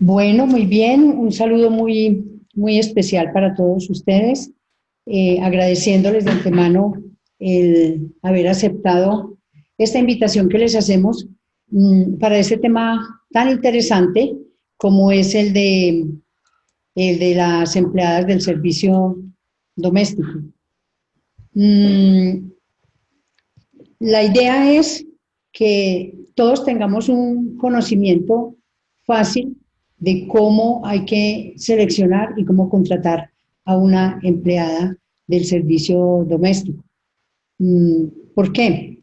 Bueno, muy bien. Un saludo muy especial para todos ustedes, agradeciéndoles de antemano el haber aceptado esta invitación que les hacemos para este tema tan interesante como es el de las empleadas del servicio doméstico. Mm, la idea es que todos tengamos un conocimiento fácil de cómo hay que seleccionar y cómo contratar a una empleada del servicio doméstico. ¿Por qué?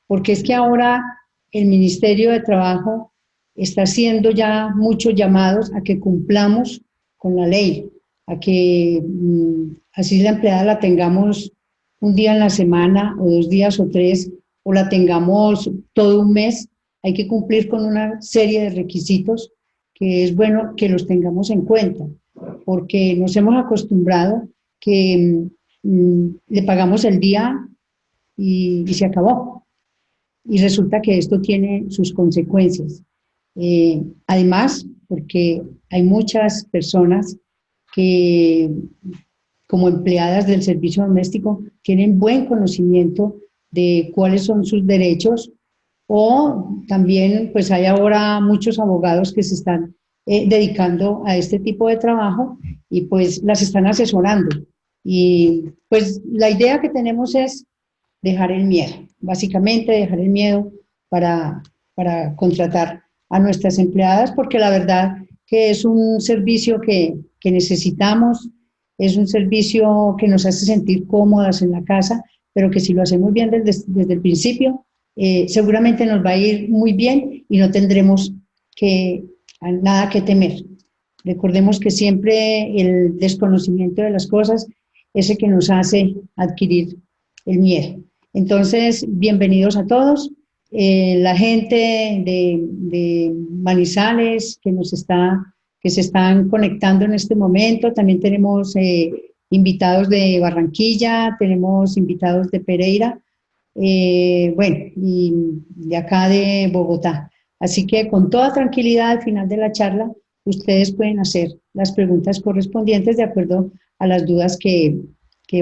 Porque es que ahora el Ministerio de Trabajo está haciendo ya muchos llamados a que cumplamos con la ley, a que así la empleada la tengamos un día en la semana o 2 días o 3, o la tengamos todo un mes. Hay que cumplir con una serie de requisitos que es bueno que los tengamos en cuenta, porque nos hemos acostumbrado que le pagamos el día y se acabó. Y resulta que esto tiene sus consecuencias. Además, porque hay muchas personas que, como empleadas del servicio doméstico, tienen buen conocimiento de cuáles son sus derechos, o también pues hay ahora muchos abogados que se están dedicando a este tipo de trabajo y pues las están asesorando. Y pues la idea que tenemos es dejar el miedo, básicamente dejar el miedo para, para contratar a nuestras empleadas, porque la verdad que es un servicio que necesitamos, es un servicio que nos hace sentir cómodas en la casa, pero que si lo hacemos bien desde el principio, seguramente nos va a ir muy bien y no tendremos nada que temer. Recordemos que siempre el desconocimiento de las cosas es el que nos hace adquirir el miedo. Entonces, bienvenidos a todos. La gente de Manizales que se están conectando en este momento. También tenemos invitados de Barranquilla, tenemos invitados de Pereira, bueno, y de acá de Bogotá. Así que con toda tranquilidad al final de la charla, ustedes pueden hacer las preguntas correspondientes de acuerdo a las dudas que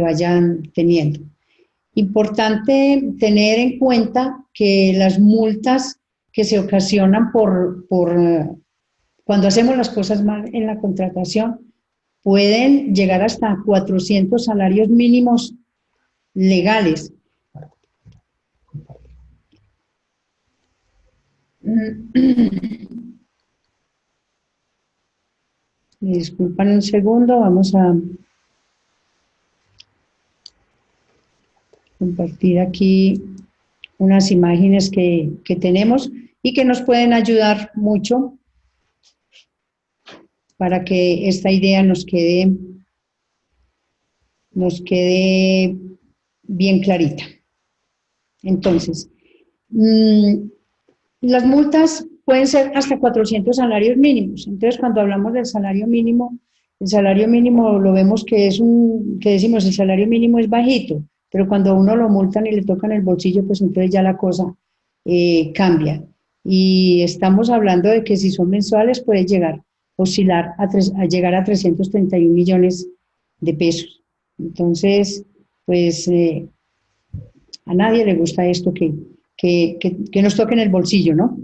vayan teniendo. Importante tener en cuenta que las multas que se ocasionan por cuando hacemos las cosas mal en la contratación pueden llegar hasta 400 salarios mínimos legales. Me disculpan un segundo, vamos a compartir aquí unas imágenes que tenemos y que nos pueden ayudar mucho para que esta idea nos quede bien clarita. Entonces, las multas pueden ser hasta 400 salarios mínimos. Entonces, cuando hablamos del salario mínimo, el salario mínimo lo vemos que que decimos el salario mínimo es bajito, pero cuando a uno lo multan y le tocan el bolsillo, pues entonces ya la cosa cambia. Y estamos hablando de que si son mensuales puede oscilar a llegar a 331 millones de pesos. Entonces, pues a nadie le gusta esto que nos toquen el bolsillo, ¿no?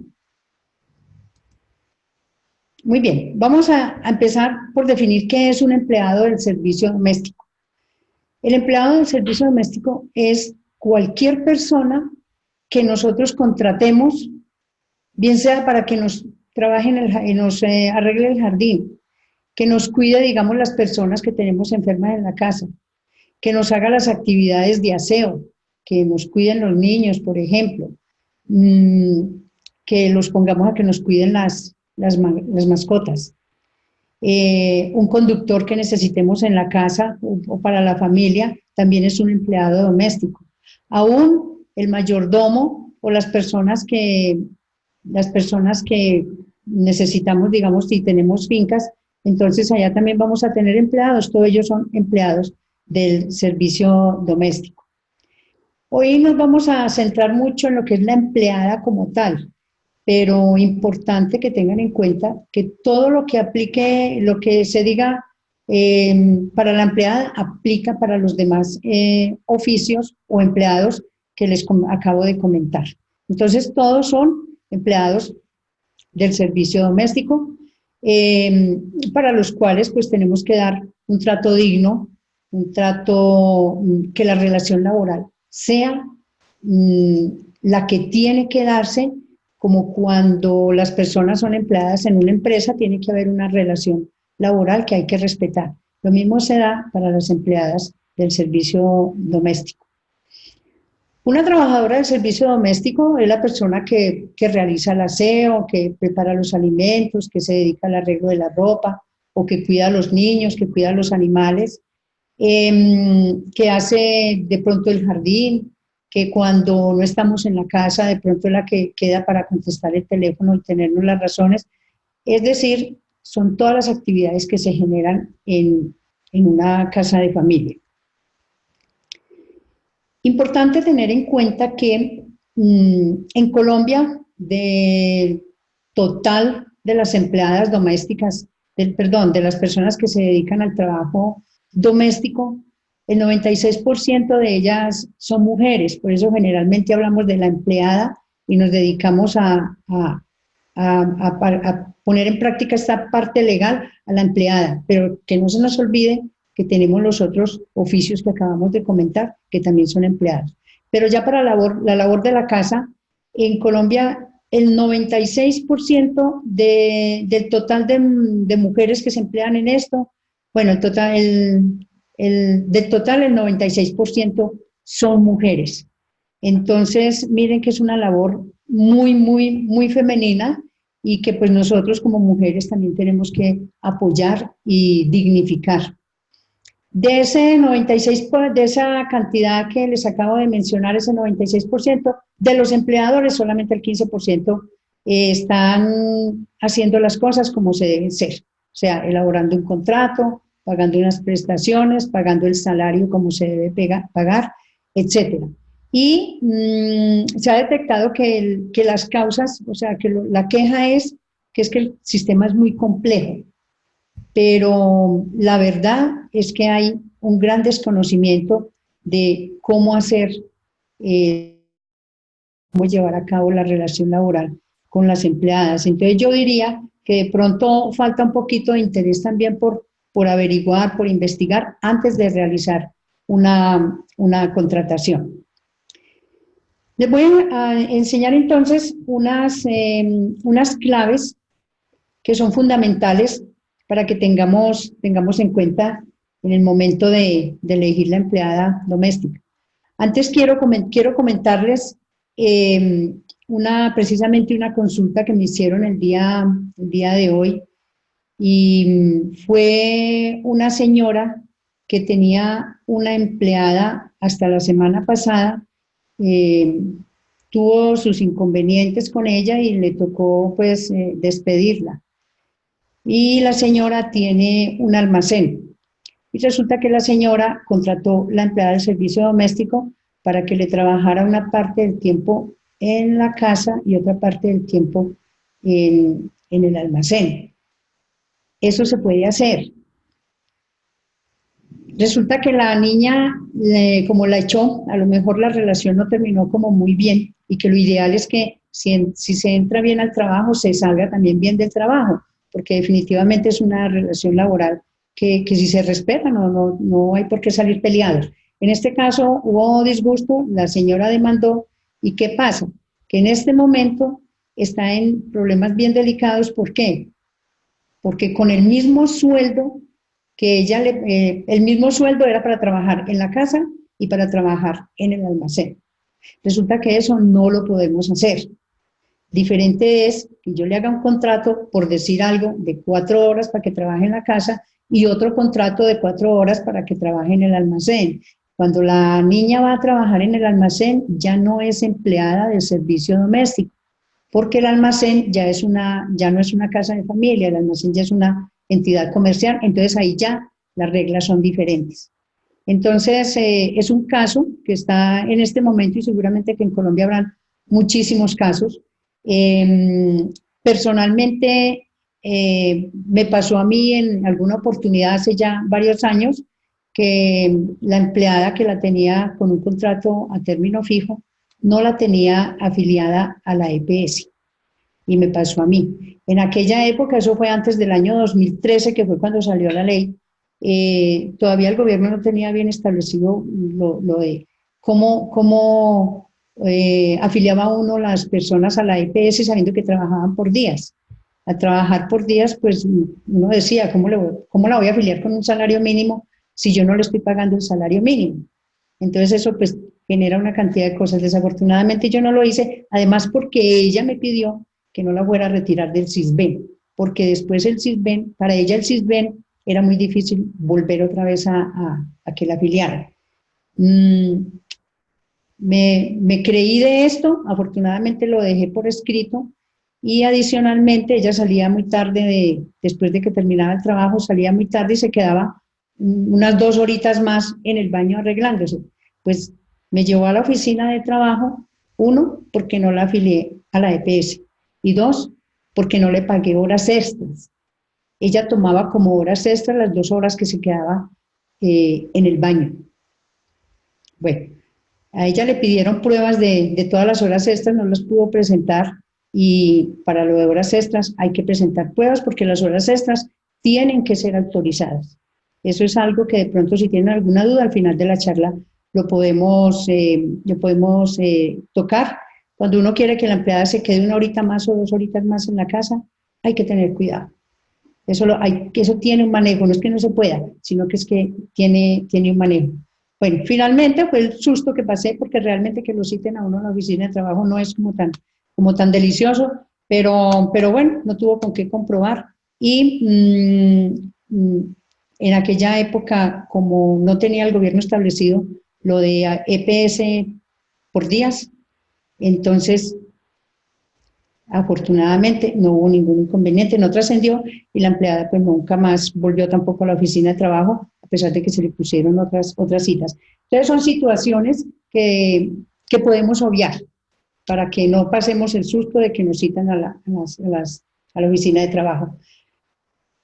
Muy bien, vamos a empezar por definir qué es un empleado del servicio doméstico. El empleado del servicio doméstico es cualquier persona que nosotros contratemos, bien sea para que nos trabaje nos arregle el jardín, que nos cuide, digamos, las personas que tenemos enfermas en la casa, que nos haga las actividades de aseo, que nos cuiden los niños, por ejemplo, que los pongamos a que nos cuiden las mascotas. Un conductor que necesitemos en la casa o para la familia también es un empleado doméstico. Aún el mayordomo o las personas que necesitamos, digamos, si tenemos fincas, entonces allá también vamos a tener empleados, todos ellos son empleados del servicio doméstico. Hoy nos vamos a centrar mucho en lo que es la empleada como tal. pero importante que tengan en cuenta que todo lo que aplique, lo que se diga para la empleada, aplica para los demás oficios o empleados que les acabo de comentar. Entonces, todos son empleados del servicio doméstico, para los cuales pues tenemos que dar un trato digno, un trato que la relación laboral sea la que tiene que darse, como cuando las personas son empleadas en una empresa, tiene que haber una relación laboral que hay que respetar. Lo mismo se da para las empleadas del servicio doméstico. Una trabajadora del servicio doméstico es la persona que realiza el aseo, que prepara los alimentos, que se dedica al arreglo de la ropa, o que cuida a los niños, que cuida a los animales, que hace de pronto el jardín, que cuando no estamos en la casa, de pronto es la que queda para contestar el teléfono y tenernos las razones. Es decir, son todas las actividades que se generan en una casa de familia. Importante tener en cuenta que en Colombia, del total de las empleadas domésticas, de las personas que se dedican al trabajo doméstico, el 96% de ellas son mujeres, por eso generalmente hablamos de la empleada y nos dedicamos a poner en práctica esta parte legal a la empleada, pero que no se nos olvide que tenemos los otros oficios que acabamos de comentar, que también son empleados. Pero ya para la labor de la casa, en Colombia el 96% del total de mujeres que se emplean en esto, bueno, del total el 96% son mujeres. Entonces, miren que es una labor muy, muy, muy femenina y que pues nosotros como mujeres también tenemos que apoyar y dignificar. De ese 96, de esa cantidad que les acabo de mencionar, ese 96%, de los empleadores solamente el 15% están haciendo las cosas como se deben ser, o sea, elaborando un contrato, pagando unas prestaciones, pagando el salario como se debe pagar, etcétera. Y se ha detectado que las causas, o sea, que la queja es que el sistema es muy complejo, pero la verdad es que hay un gran desconocimiento de cómo hacer, cómo llevar a cabo la relación laboral con las empleadas. Entonces yo diría que de pronto falta un poquito de interés también por averiguar, por investigar antes de realizar una contratación. Les voy a enseñar entonces unas claves que son fundamentales para que tengamos en cuenta en el momento de elegir la empleada doméstica. Antes quiero comentarles precisamente una consulta que me hicieron el día de hoy, y fue una señora que tenía una empleada hasta la semana pasada, tuvo sus inconvenientes con ella y le tocó pues despedirla. Y la señora tiene un almacén. Y resulta que la señora contrató la empleada del servicio doméstico para que le trabajara una parte del tiempo en la casa y otra parte del tiempo en el almacén. Eso se puede hacer. Resulta que la niña, como la echó, a lo mejor la relación no terminó como muy bien, y que lo ideal es que si se entra bien al trabajo, se salga también bien del trabajo, porque definitivamente es una relación laboral que si se respeta no hay por qué salir peleados. En este caso hubo disgusto, la señora demandó, ¿y qué pasa? Que en este momento está en problemas bien delicados. ¿Por qué? Porque con el mismo sueldo que el mismo sueldo era para trabajar en la casa y para trabajar en el almacén. Resulta que eso no lo podemos hacer. Diferente es que yo le haga un contrato, por decir algo, de 4 horas para que trabaje en la casa y otro contrato de 4 horas para que trabaje en el almacén. Cuando la niña va a trabajar en el almacén, ya no es empleada del servicio doméstico, porque el almacén ya no es una casa de familia, el almacén ya es una entidad comercial, entonces ahí ya las reglas son diferentes. Entonces, es un caso que está en este momento, y seguramente que en Colombia habrán muchísimos casos, Personalmente, me pasó a mí en alguna oportunidad hace ya varios años que la empleada que la tenía con un contrato a término fijo no la tenía afiliada a la EPS y me pasó a mí. En aquella época, eso fue antes del año 2013, que fue cuando salió la ley, todavía el gobierno no tenía bien establecido lo de cómo afiliaba uno las personas a la EPS sabiendo que trabajaban por días. Al trabajar por días, pues uno decía, ¿cómo la voy a afiliar con un salario mínimo si yo no le estoy pagando el salario mínimo? Entonces eso pues genera una cantidad de cosas. Desafortunadamente yo no lo hice, además porque ella me pidió que no la fuera a retirar del CISBEN, porque después el CISBEN, para ella el CISBEN era muy difícil volver otra vez a que la afiliaran. Me creí de esto, afortunadamente lo dejé por escrito y adicionalmente ella salía muy tarde, después de que terminaba el trabajo, salía muy tarde y se quedaba unas 2 horitas más en el baño arreglándose. Pues me llevó a la oficina de trabajo, uno, porque no la afilié a la EPS y dos, porque no le pagué horas extras. Ella tomaba como horas extras las 2 horas que se quedaba en el baño. Bueno, a ella le pidieron pruebas de todas las horas extras, no las pudo presentar y para lo de horas extras hay que presentar pruebas porque las horas extras tienen que ser autorizadas. Eso es algo que de pronto si tienen alguna duda al final de la charla lo podemos tocar. Cuando uno quiere que la empleada se quede 1 horita más o 2 horitas más en la casa, hay que tener cuidado. Eso tiene un manejo, no es que no se pueda, sino que es que tiene un manejo. Bueno, finalmente fue el susto que pasé porque realmente que lo citen a uno en la oficina de trabajo no es como tan delicioso, pero bueno, no tuvo con qué comprobar. Y en aquella época, como no tenía el gobierno establecido lo de EPS por días, entonces afortunadamente no hubo ningún inconveniente, no trascendió y la empleada pues nunca más volvió tampoco a la oficina de trabajo, a pesar de que se le pusieron otras citas. Entonces son situaciones que podemos obviar para que no pasemos el susto de que nos citan a la oficina de trabajo.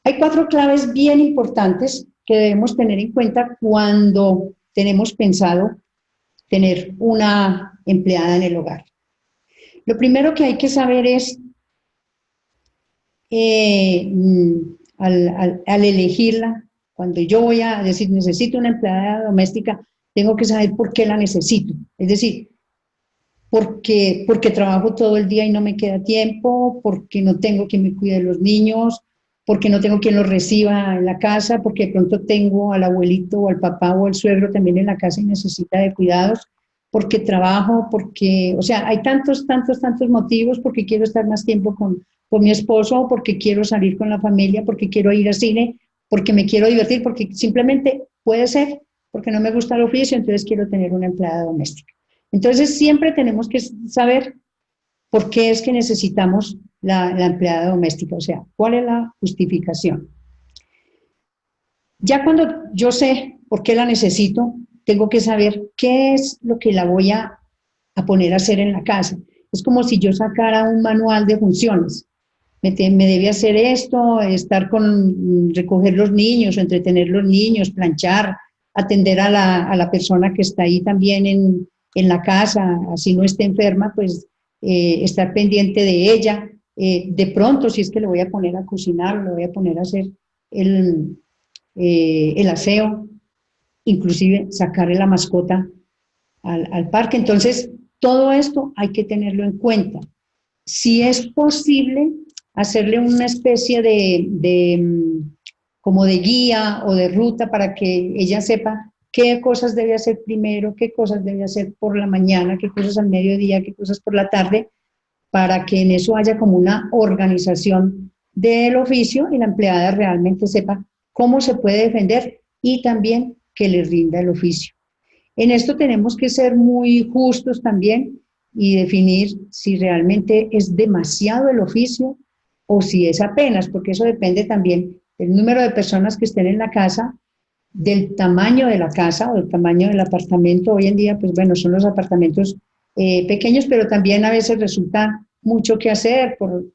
Hay 4 claves bien importantes que debemos tener en cuenta cuando tenemos pensado tener una empleada en el hogar. Lo primero que hay que saber es, al elegirla, cuando yo voy a decir necesito una empleada doméstica, tengo que saber por qué la necesito. Es decir, porque trabajo todo el día y no me queda tiempo, porque no tengo quien me cuide de los niños, porque no tengo quien los reciba en la casa, porque de pronto tengo al abuelito o al papá o al suegro también en la casa y necesita de cuidados, porque trabajo, o sea, hay tantos motivos, porque quiero estar más tiempo con mi esposo, porque quiero salir con la familia, porque quiero ir al cine, porque me quiero divertir, porque simplemente puede ser, porque no me gusta el oficio, entonces quiero tener una empleada doméstica. Entonces siempre tenemos que saber por qué es que necesitamos la empleada doméstica, o sea, cuál es la justificación. Ya cuando yo sé por qué la necesito, tengo que saber qué es lo que la voy a poner a hacer en la casa. Es como si yo sacara un manual de funciones. Me debe hacer esto, recoger los niños, entretener los niños, planchar, atender a la persona que está ahí también en la casa, así no esté enferma, pues estar pendiente de ella. De pronto, si es que le voy a poner a cocinar, le voy a poner a hacer el aseo, inclusive sacarle la mascota al parque. Entonces, todo esto hay que tenerlo en cuenta. Si es posible, hacerle una especie como de guía o de ruta para que ella sepa qué cosas debe hacer primero, qué cosas debe hacer por la mañana, qué cosas al mediodía, qué cosas por la tarde, para que en eso haya como una organización del oficio y la empleada realmente sepa cómo se puede defender y también que le rinda el oficio. En esto tenemos que ser muy justos también y definir si realmente es demasiado el oficio o si es apenas, porque eso depende también del número de personas que estén en la casa, del tamaño de la casa o del tamaño del apartamento. Hoy en día, pues bueno, son los apartamentos pequeños, pero también a veces resulta mucho que hacer por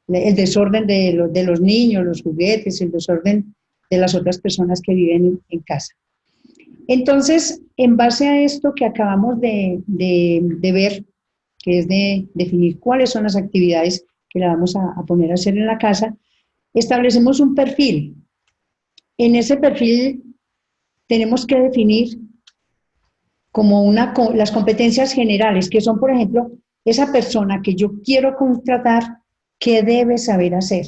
el desorden de los niños, los juguetes, el desorden de las otras personas que viven en casa. Entonces, en base a esto que acabamos de ver, que es de definir cuáles son las actividades que le vamos a poner a hacer en la casa, establecemos un perfil. En ese perfil tenemos que definir como las competencias generales, que son, por ejemplo, esa persona que yo quiero contratar, ¿qué debe saber hacer?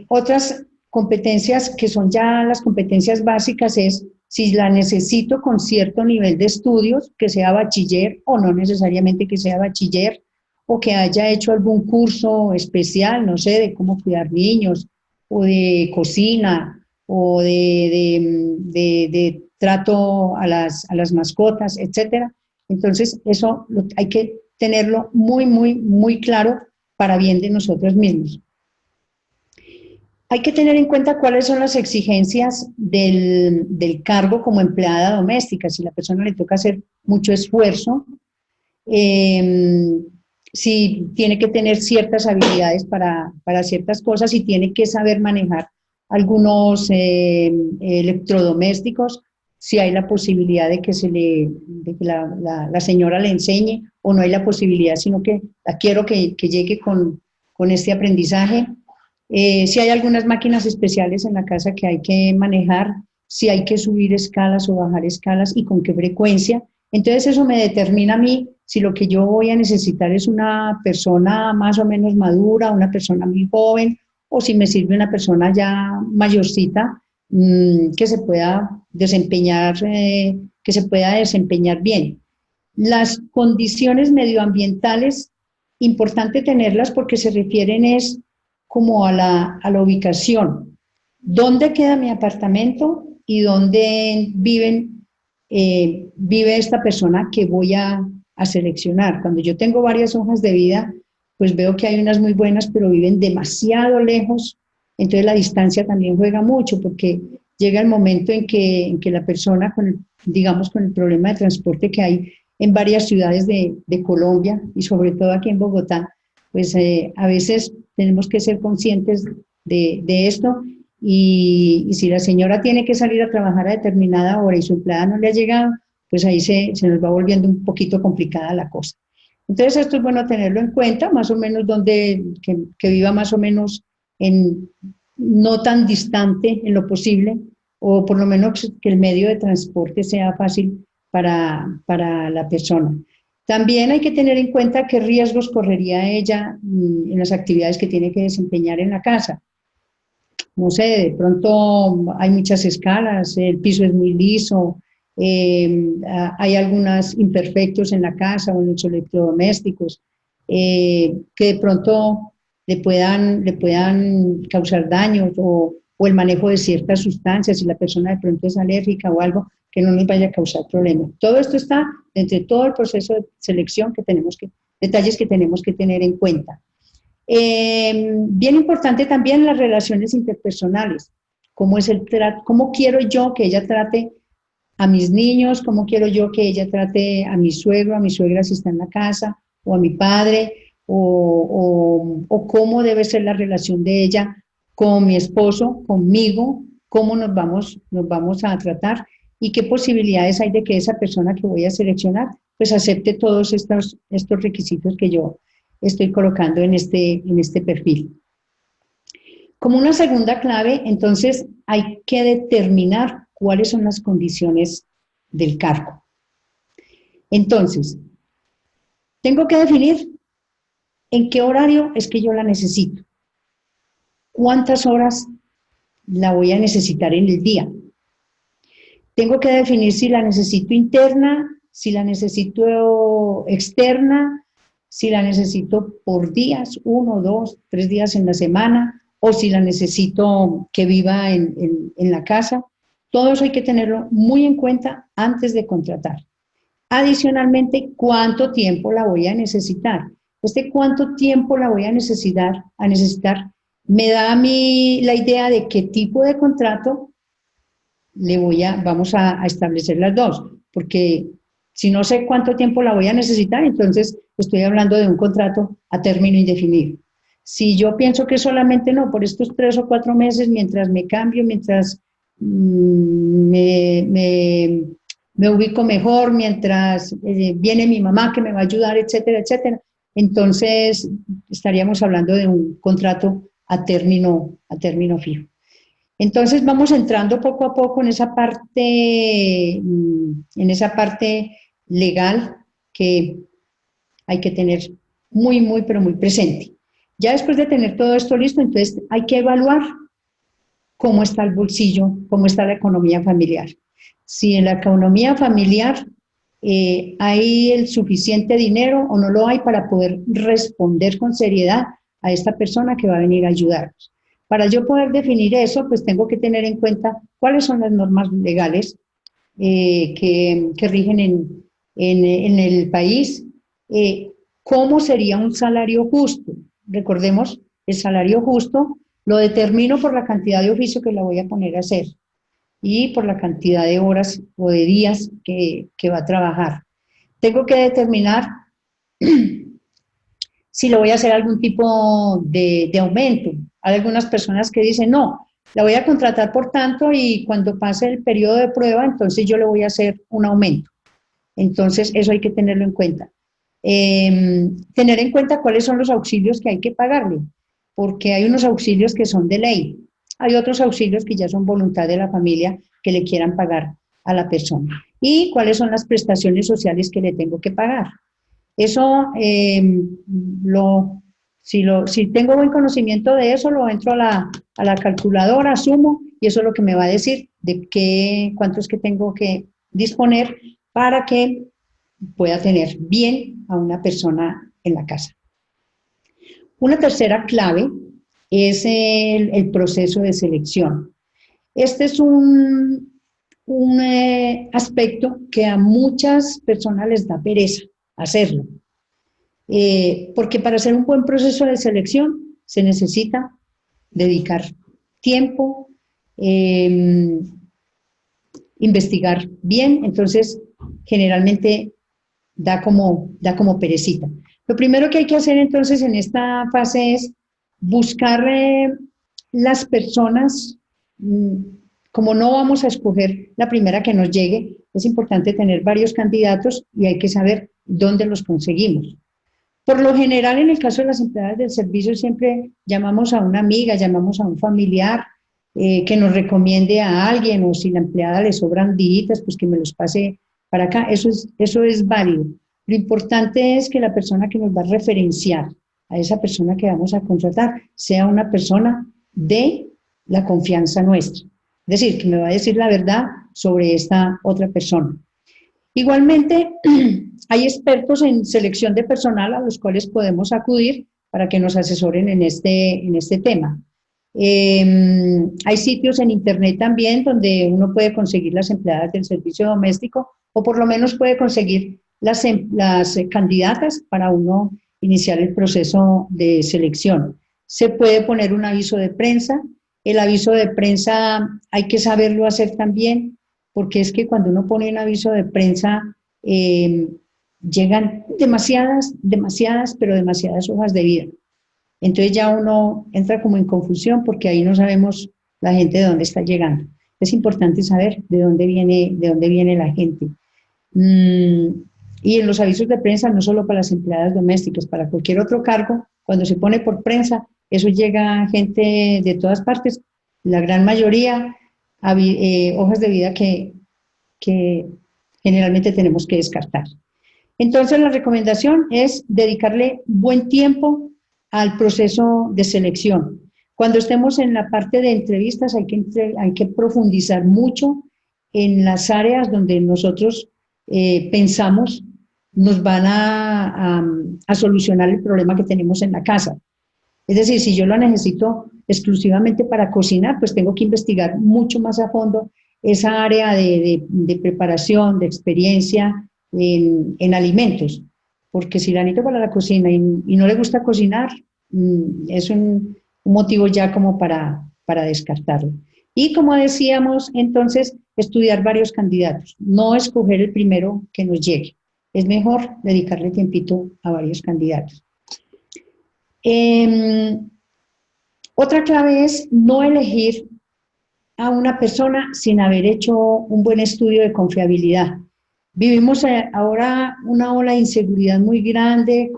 Otras competencias que son ya las competencias básicas es si la necesito con cierto nivel de estudios, que sea bachiller o no necesariamente que sea bachiller, o que haya hecho algún curso especial, no sé, de cómo cuidar niños, o de cocina, o de trato a las mascotas, etcétera. Entonces, eso hay que tenerlo muy, muy, muy claro para bien de nosotros mismos. Hay que tener en cuenta cuáles son las exigencias del cargo como empleada doméstica. Si a la persona le toca hacer mucho esfuerzo, si tiene que tener ciertas habilidades para ciertas cosas y tiene que saber manejar algunos electrodomésticos, si hay la posibilidad de que, de que la señora le enseñe o no hay la posibilidad, sino que la quiero que llegue con este aprendizaje. Si hay algunas máquinas especiales en la casa que hay que manejar, si hay que subir escalas o bajar escalas y con qué frecuencia. Entonces eso me determina a mí si lo que yo voy a necesitar es una persona más o menos madura, una persona muy joven, o si me sirve una persona ya mayorcita que se pueda desempeñar, bien. Las condiciones medioambientales, importante tenerlas porque se refieren es como a la ubicación. ¿Dónde queda mi apartamento y dónde vive esta persona que voy a seleccionar? Cuando yo tengo varias hojas de vida, pues veo que hay unas muy buenas, pero viven demasiado lejos, entonces la distancia también juega mucho, porque llega el momento en que la persona, digamos, con el problema de transporte que hay en varias ciudades de Colombia, y sobre todo aquí en Bogotá, pues a veces tenemos que ser conscientes de esto, y si la señora tiene que salir a trabajar a determinada hora y su empleada no le ha llegado, pues ahí se nos va volviendo un poquito complicada la cosa. Entonces esto es bueno tenerlo en cuenta, más o menos que viva más o menos no tan distante en lo posible, o por lo menos que el medio de transporte sea fácil para la persona. También hay que tener en cuenta qué riesgos correría ella en las actividades que tiene que desempeñar en la casa. No sé, de pronto hay muchas escalas, el piso es muy liso, hay algunos imperfectos en la casa o en los electrodomésticos que de pronto le puedan causar daños, o el manejo de ciertas sustancias, si la persona de pronto es alérgica o algo que no nos vaya a causar problemas. Todo esto está entre todo el proceso de selección detalles que tenemos que tener en cuenta. Bien importante también las relaciones interpersonales, cómo quiero yo que ella trate a mis niños, cómo quiero yo que ella trate a mi suegro, a mi suegra si está en la casa, o a mi padre, o cómo debe ser la relación de ella con mi esposo, conmigo, cómo nos vamos a tratar y qué posibilidades hay de que esa persona que voy a seleccionar pues acepte todos estos requisitos que yo estoy colocando en este perfil. Como una segunda clave, entonces, hay que determinar cuáles son las condiciones del cargo. Entonces, tengo que definir en qué horario es que yo la necesito, cuántas horas la voy a necesitar en el día. Tengo que definir si la necesito interna, si la necesito externa, si la necesito por días, 1, 2, 3 días en la semana, o si la necesito que viva en la casa. Todo eso hay que tenerlo muy en cuenta antes de contratar. Adicionalmente, ¿cuánto tiempo la voy a necesitar? ¿Cuánto tiempo la voy a necesitar me da a mí la idea de qué tipo de contrato vamos a establecer las dos, porque Si no sé cuánto tiempo la voy a necesitar, entonces estoy hablando de un contrato a término indefinido. Si yo pienso que solamente no, por estos 3 o 4 meses, mientras me cambio, mientras me ubico mejor, mientras viene mi mamá que me va a ayudar, etcétera, etcétera, entonces estaríamos hablando de un contrato a término fijo. Entonces vamos entrando poco a poco en esa parte legal que hay que tener muy, muy, pero muy presente. Ya después de tener todo esto listo, entonces hay que evaluar cómo está el bolsillo, cómo está la economía familiar. Si en la economía familiar hay el suficiente dinero o no lo hay para poder responder con seriedad a esta persona que va a venir a ayudarnos. Para yo poder definir eso, pues tengo que tener en cuenta cuáles son las normas legales que rigen en el país, cómo sería un salario justo. Recordemos, el salario justo lo determino por la cantidad de oficio que la voy a poner a hacer y por la cantidad de horas o de días que va a trabajar. Tengo que determinar si le voy a hacer algún tipo de aumento. Hay algunas personas que dicen, no, la voy a contratar por tanto y cuando pase el periodo de prueba, entonces yo le voy a hacer un aumento. Entonces, eso hay que tenerlo en cuenta. Tener en cuenta cuáles son los auxilios que hay que pagarle, porque hay unos auxilios que son de ley, hay otros auxilios que ya son voluntad de la familia que le quieran pagar a la persona. Y cuáles son las prestaciones sociales que le tengo que pagar. Eso, si tengo buen conocimiento de eso, lo entro a la calculadora, sumo, y eso es lo que me va a decir de cuánto es que tengo que disponer para que pueda tener bien a una persona en la casa. Una tercera clave es el proceso de selección. Este es un aspecto que a muchas personas les da pereza hacerlo, porque para hacer un buen proceso de selección se necesita dedicar tiempo, investigar bien, entonces generalmente da como perecita. Lo primero que hay que hacer entonces en esta fase es buscar las personas, como no vamos a escoger la primera que nos llegue, es importante tener varios candidatos y hay que saber dónde los conseguimos. Por lo general, en el caso de las empleadas del servicio, siempre llamamos a una amiga, llamamos a un familiar que nos recomiende a alguien, o si la empleada le sobran días, pues que me los pase para acá. Eso es válido. Lo importante es que la persona que nos va a referenciar a esa persona que vamos a contratar sea una persona de la confianza nuestra. Es decir, que me va a decir la verdad sobre esta otra persona. Igualmente, hay expertos en selección de personal a los cuales podemos acudir para que nos asesoren en este tema. Hay sitios en internet también donde uno puede conseguir las empleadas del servicio doméstico o por lo menos puede conseguir las candidatas para uno iniciar el proceso de selección. Se puede poner un aviso de prensa. El aviso de prensa hay que saberlo hacer también, porque es que cuando uno pone un aviso de prensa llegan demasiadas hojas de vida. Entonces ya uno entra como en confusión porque ahí no sabemos la gente de dónde está llegando. Es importante saber de dónde viene la gente. Y en los avisos de prensa, no solo para las empleadas domésticas, para cualquier otro cargo, cuando se pone por prensa, eso llega a gente de todas partes, la gran mayoría, hojas de vida que generalmente tenemos que descartar. Entonces la recomendación es dedicarle buen tiempo al proceso de selección. Cuando estemos en la parte de entrevistas hay que profundizar mucho en las áreas donde nosotros pensamos nos van a solucionar el problema que tenemos en la casa. Es decir, si yo lo necesito exclusivamente para cocinar, pues tengo que investigar mucho más a fondo esa área de preparación, de experiencia en alimentos. Porque si la necesito para la cocina y no le gusta cocinar, es un motivo ya como para descartarlo. Y como decíamos, entonces, estudiar varios candidatos, no escoger el primero que nos llegue. Es mejor dedicarle tiempito a varios candidatos. Otra clave es no elegir a una persona sin haber hecho un buen estudio de confiabilidad. Vivimos ahora una ola de inseguridad muy grande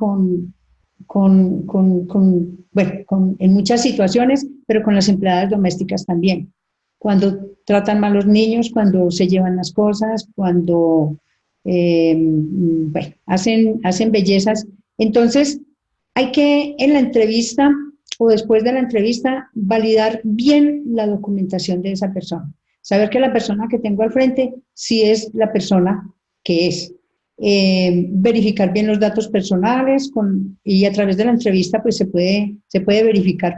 en muchas situaciones, pero con las empleadas domésticas también. Cuando tratan mal a los niños, cuando se llevan las cosas, cuando hacen bellezas. Entonces, hay que en la entrevista o después de la entrevista validar bien la documentación de esa persona. Saber que la persona que tengo al frente sí es la persona que es. Verificar bien los datos personales y a través de la entrevista pues se puede verificar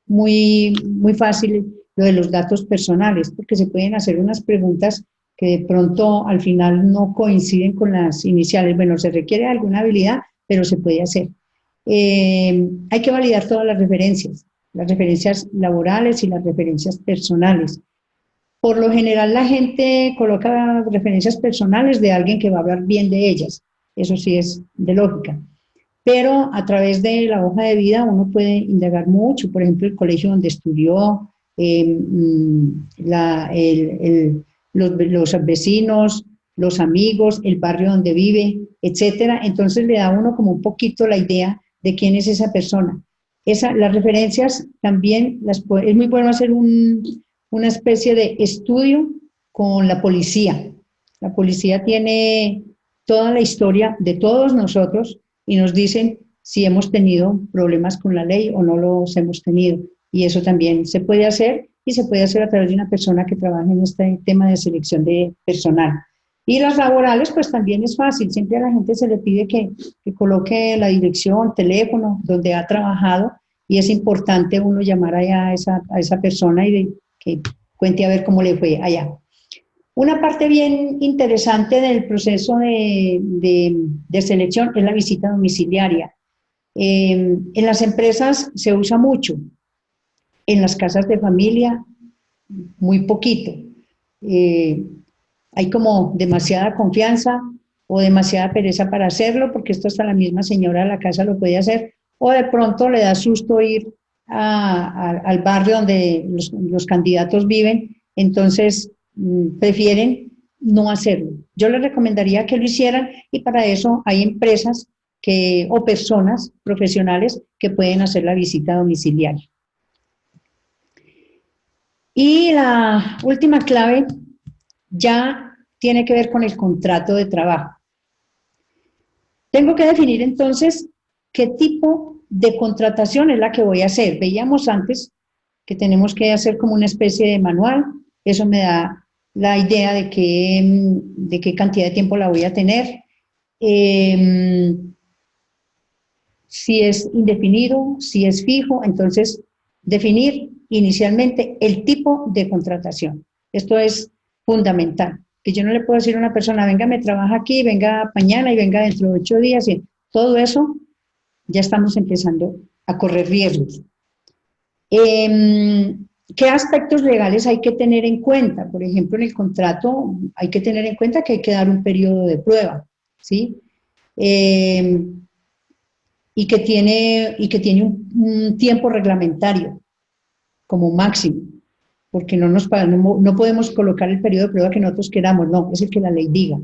muy fácil lo de los datos personales, porque se pueden hacer unas preguntas que de pronto al final no coinciden con las iniciales. Bueno, se requiere alguna habilidad, pero se puede hacer. Hay que validar todas las referencias laborales y las referencias personales. Por lo general la gente coloca referencias personales de alguien que va a hablar bien de ellas, eso sí es de lógica. Pero a través de la hoja de vida uno puede indagar mucho, por ejemplo, el colegio donde estudió, los vecinos, los amigos, el barrio donde vive, etcétera. Entonces le da a uno como un poquito la idea de quién es esa persona. Las referencias también, es muy bueno hacer una especie de estudio con la policía. La policía tiene toda la historia de todos nosotros y nos dicen si hemos tenido problemas con la ley o no los hemos tenido. Y eso también se puede hacer y se puede hacer a través de una persona que trabaja en este tema de selección de personal. Y las laborales, pues también es fácil. Siempre a la gente se le pide que coloque la dirección, teléfono, donde ha trabajado y es importante uno llamar allá a esa persona y que cuente a ver cómo le fue allá. Una parte bien interesante del proceso de selección es la visita domiciliaria. En las empresas se usa mucho, en las casas de familia muy poquito. Hay como demasiada confianza o demasiada pereza para hacerlo, porque esto hasta la misma señora de la casa lo puede hacer, o de pronto le da susto ir al barrio donde los candidatos viven, entonces prefieren no hacerlo. Yo les recomendaría que lo hicieran y para eso hay empresas o personas profesionales que pueden hacer la visita domiciliaria. Y la última clave ya tiene que ver con el contrato de trabajo. Tengo que definir entonces qué tipo de contratación es la que voy a hacer. Veíamos antes que tenemos que hacer como una especie de manual. Eso me da la idea de qué cantidad de tiempo la voy a tener. Si es indefinido, si es fijo, entonces definir inicialmente el tipo de contratación. Esto es fundamental, que yo no le puedo decir a una persona, venga, me trabaja aquí, venga mañana y venga dentro de 8 días, y todo eso ya estamos empezando a correr riesgos. ¿Qué aspectos legales hay que tener en cuenta? Por ejemplo, en el contrato hay que tener en cuenta que hay que dar un periodo de prueba, ¿sí? Y que tiene un tiempo reglamentario como máximo, porque no podemos colocar el periodo de prueba que nosotros queramos, no, es el que la ley diga.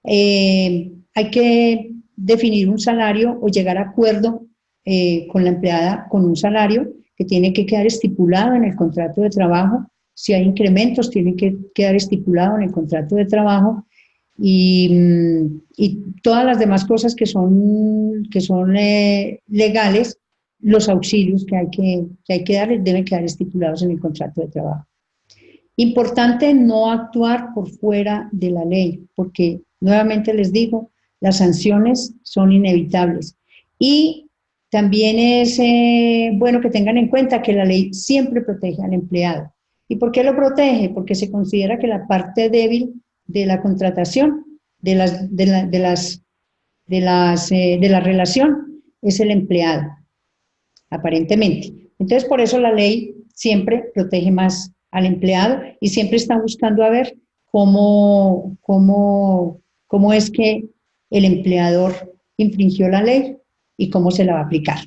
Hay que definir un salario o llegar a acuerdo con la empleada con un salario que tiene que quedar estipulado en el contrato de trabajo. Si hay incrementos, tiene que quedar estipulado en el contrato de trabajo. Y todas las demás cosas que son legales, los auxilios que hay que dar deben quedar estipulados en el contrato de trabajo. Importante no actuar por fuera de la ley, porque nuevamente les digo, las sanciones son inevitables. Y también es bueno que tengan en cuenta que la ley siempre protege al empleado. ¿Y por qué lo protege? Porque se considera que la parte débil de la contratación, de la relación, es el empleado, aparentemente. Entonces, por eso la ley siempre protege más al empleado y siempre está buscando a ver cómo es que el empleador infringió la ley y cómo se la va a aplicar.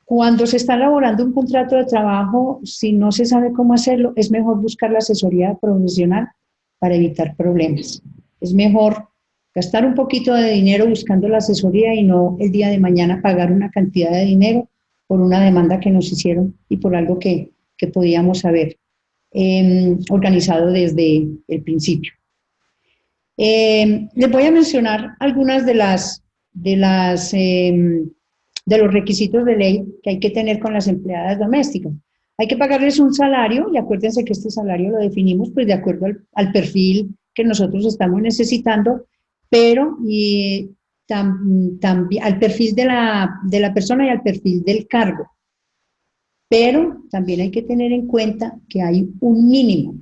Cuando se está elaborando un contrato de trabajo, si no se sabe cómo hacerlo, es mejor buscar la asesoría profesional para evitar problemas. Es mejor gastar un poquito de dinero buscando la asesoría y no el día de mañana pagar una cantidad de dinero por una demanda que nos hicieron y por algo que podíamos haber organizado desde el principio. Les voy a mencionar algunas de los requisitos de ley que hay que tener con las empleadas domésticas. Hay que pagarles un salario, y acuérdense que este salario lo definimos pues de acuerdo al perfil que nosotros estamos necesitando, pero también al perfil de la persona y al perfil del cargo. Pero también hay que tener en cuenta que hay un mínimo.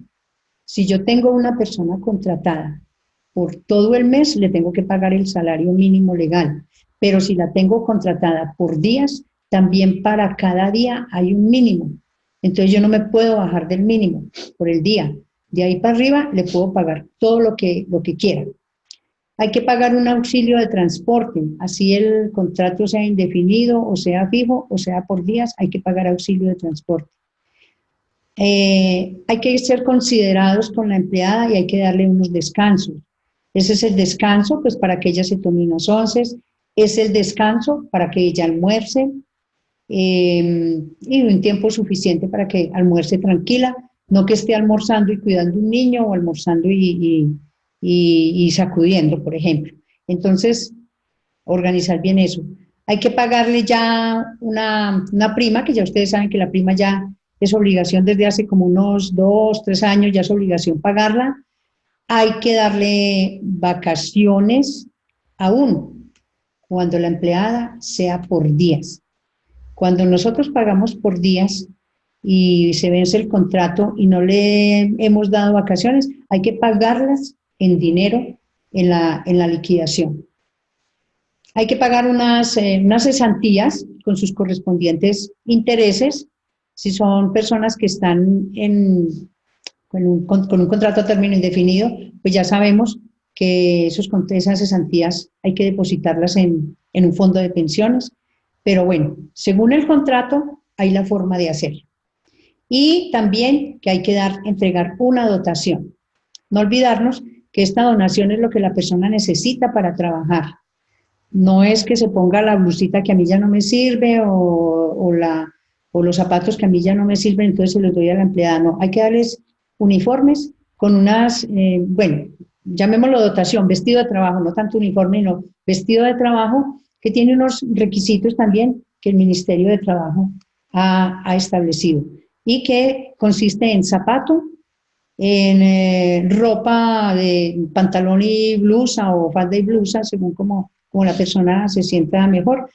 Si yo tengo una persona contratada por todo el mes, le tengo que pagar el salario mínimo legal. Pero si la tengo contratada por días, también para cada día hay un mínimo. Entonces yo no me puedo bajar del mínimo por el día. De ahí para arriba le puedo pagar todo lo que quiera. Hay que pagar un auxilio de transporte, así el contrato sea indefinido o sea fijo o sea por días, hay que pagar auxilio de transporte. Hay que ser considerados con la empleada y hay que darle unos descansos. Ese es el descanso, pues para que ella se tome unas onces, es el descanso para que ella almuerce y un tiempo suficiente para que almuerce tranquila, no que esté almorzando y cuidando un niño o almorzando y sacudiendo, por ejemplo. Entonces, organizar bien eso. Hay que pagarle ya una prima, que ya ustedes saben que la prima ya es obligación desde hace como unos 2, 3 años, ya es obligación pagarla. Hay que darle vacaciones aún cuando la empleada sea por días. Cuando nosotros pagamos por días y se vence el contrato y no le hemos dado vacaciones, hay que pagarlas en dinero en la liquidación. Hay que pagar unas cesantías con sus correspondientes intereses, si son personas que están con un contrato a término indefinido, pues ya sabemos que esas cesantías hay que depositarlas en un fondo de pensiones, pero bueno, según el contrato hay la forma de hacerlo. Y también que hay que entregar una dotación. No olvidarnos que esta donación es lo que la persona necesita para trabajar. No es que se ponga la blusita que a mí ya no me sirve o los zapatos que a mí ya no me sirven, entonces se los doy a la empleada. No, hay que darles uniformes con unas, bueno, llamémoslo dotación, vestido de trabajo, no tanto uniforme, no, vestido de trabajo que tiene unos requisitos también que el Ministerio de Trabajo ha establecido y que consiste en zapato, en ropa de pantalón y blusa o falda y blusa, según como la persona se sienta mejor,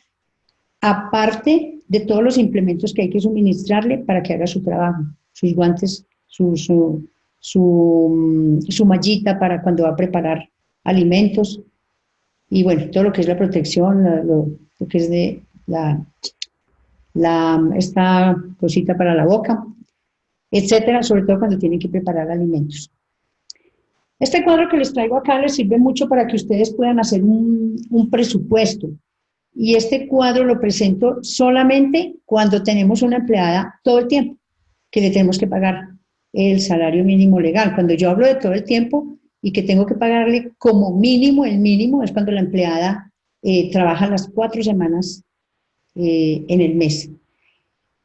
aparte de todos los implementos que hay que suministrarle para que haga su trabajo, sus guantes, su mallita para cuando va a preparar alimentos, y bueno, todo lo que es la protección, lo que es de esta cosita para la boca, etcétera, sobre todo cuando tienen que preparar alimentos. Este cuadro que les traigo acá les sirve mucho para que ustedes puedan hacer un presupuesto. Y este cuadro lo presento solamente cuando tenemos una empleada todo el tiempo, que le tenemos que pagar el salario mínimo legal. Cuando yo hablo de todo el tiempo y que tengo que pagarle como mínimo, el mínimo es cuando la empleada trabaja las 4 semanas en el mes.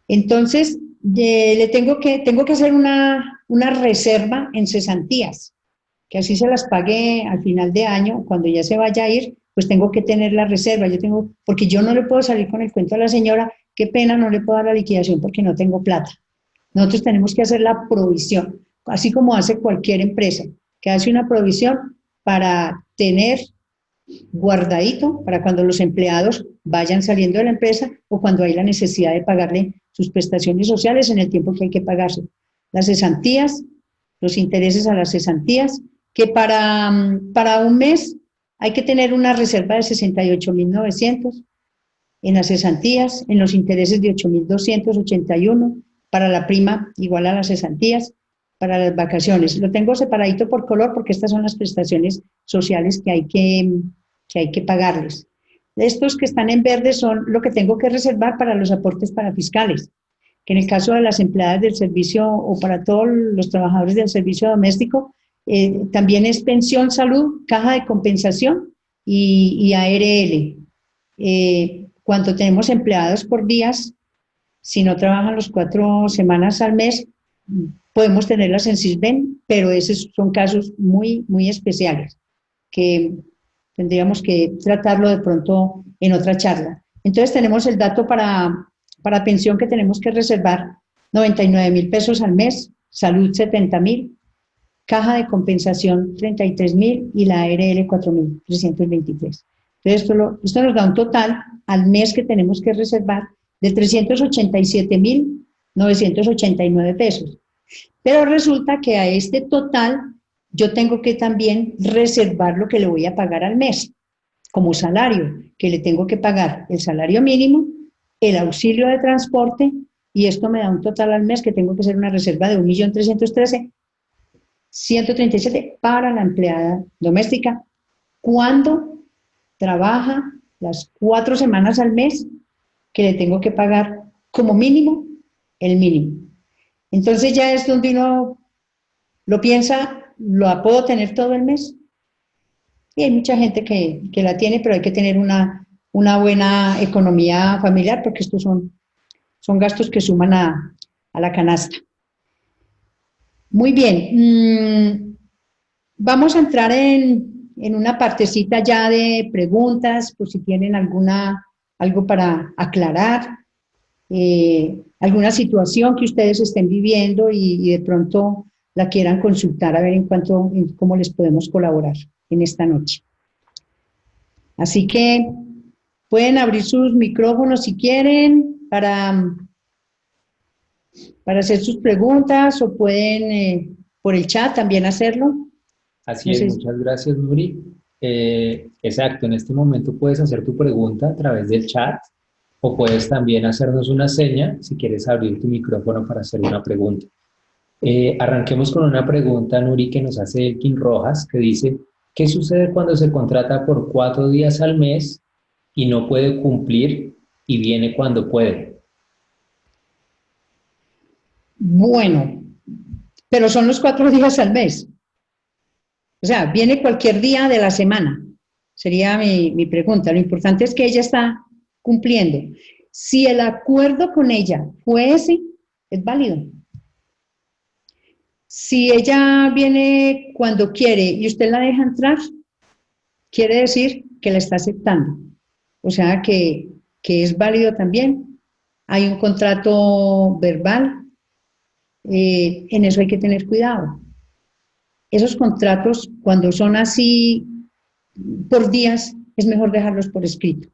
Entonces, tengo que hacer una reserva en cesantías, que así se las pague al final de año, cuando ya se vaya a ir, pues tengo que tener la reserva, porque yo no le puedo salir con el cuento a la señora, qué pena, no le puedo dar la liquidación porque no tengo plata. Nosotros tenemos que hacer la provisión, así como hace cualquier empresa, que hace una provisión para tener guardadito para cuando los empleados vayan saliendo de la empresa o cuando hay la necesidad de pagarle sus prestaciones sociales en el tiempo que hay que pagarse. Las cesantías, los intereses a las cesantías, que para un mes hay que tener una reserva de 68.900 en las cesantías, en los intereses de 8.281, para la prima, igual a las cesantías, para las vacaciones. Lo tengo separadito por color porque estas son las prestaciones sociales que hay que pagarles. Estos que están en verde son lo que tengo que reservar para los aportes parafiscales, que en el caso de las empleadas del servicio o para todos los trabajadores del servicio doméstico, también es pensión, salud, caja de compensación y ARL. Cuando tenemos empleados por días, si no trabajan los 4 semanas al mes, podemos tenerlas en Sisbén, pero esos son casos muy, muy especiales, que tendríamos que tratarlo de pronto en otra charla. Entonces tenemos el dato para pensión que tenemos que reservar, 99.000 pesos al mes, salud 70.000, caja de compensación 33.000 y la ARL 4.323. Entonces esto nos da un total al mes que tenemos que reservar de 387.989 pesos. Pero resulta que a este total yo tengo que también reservar lo que le voy a pagar al mes, como salario, que le tengo que pagar el salario mínimo, el auxilio de transporte, y esto me da un total al mes que tengo que hacer una reserva de 1.313.137 para la empleada doméstica, cuando trabaja las 4 semanas al mes, que le tengo que pagar como mínimo el mínimo. Entonces ya es donde uno lo piensa, ¿lo puedo tener todo el mes? Y hay mucha gente que la tiene, pero hay que tener una buena economía familiar porque estos son gastos que suman a la canasta. Muy bien, vamos a entrar en una partecita ya de preguntas, por si tienen algo para aclarar, alguna situación que ustedes estén viviendo y de pronto la quieran consultar a ver en cómo les podemos colaborar en esta noche. Así que pueden abrir sus micrófonos si quieren para hacer sus preguntas o pueden por el chat también hacerlo. Así es, muchas gracias, Nuri. Exacto, en este momento puedes hacer tu pregunta a través del chat o puedes también hacernos una seña si quieres abrir tu micrófono para hacer una pregunta. Arranquemos con una pregunta, Nuri, que nos hace Elkin Rojas, que dice, ¿qué sucede cuando se contrata por 4 días al mes y no puede cumplir y viene cuando puede? Bueno, pero son los 4 días al mes. O sea, viene cualquier día de la semana. Sería mi pregunta. Lo importante es que ella está cumpliendo. Si el acuerdo con ella fue ese, es válido. Si ella viene cuando quiere y usted la deja entrar, quiere decir que la está aceptando. O sea, que es válido también. Hay un contrato verbal. En eso hay que tener cuidado. Esos contratos, cuando son así por días, es mejor dejarlos por escrito.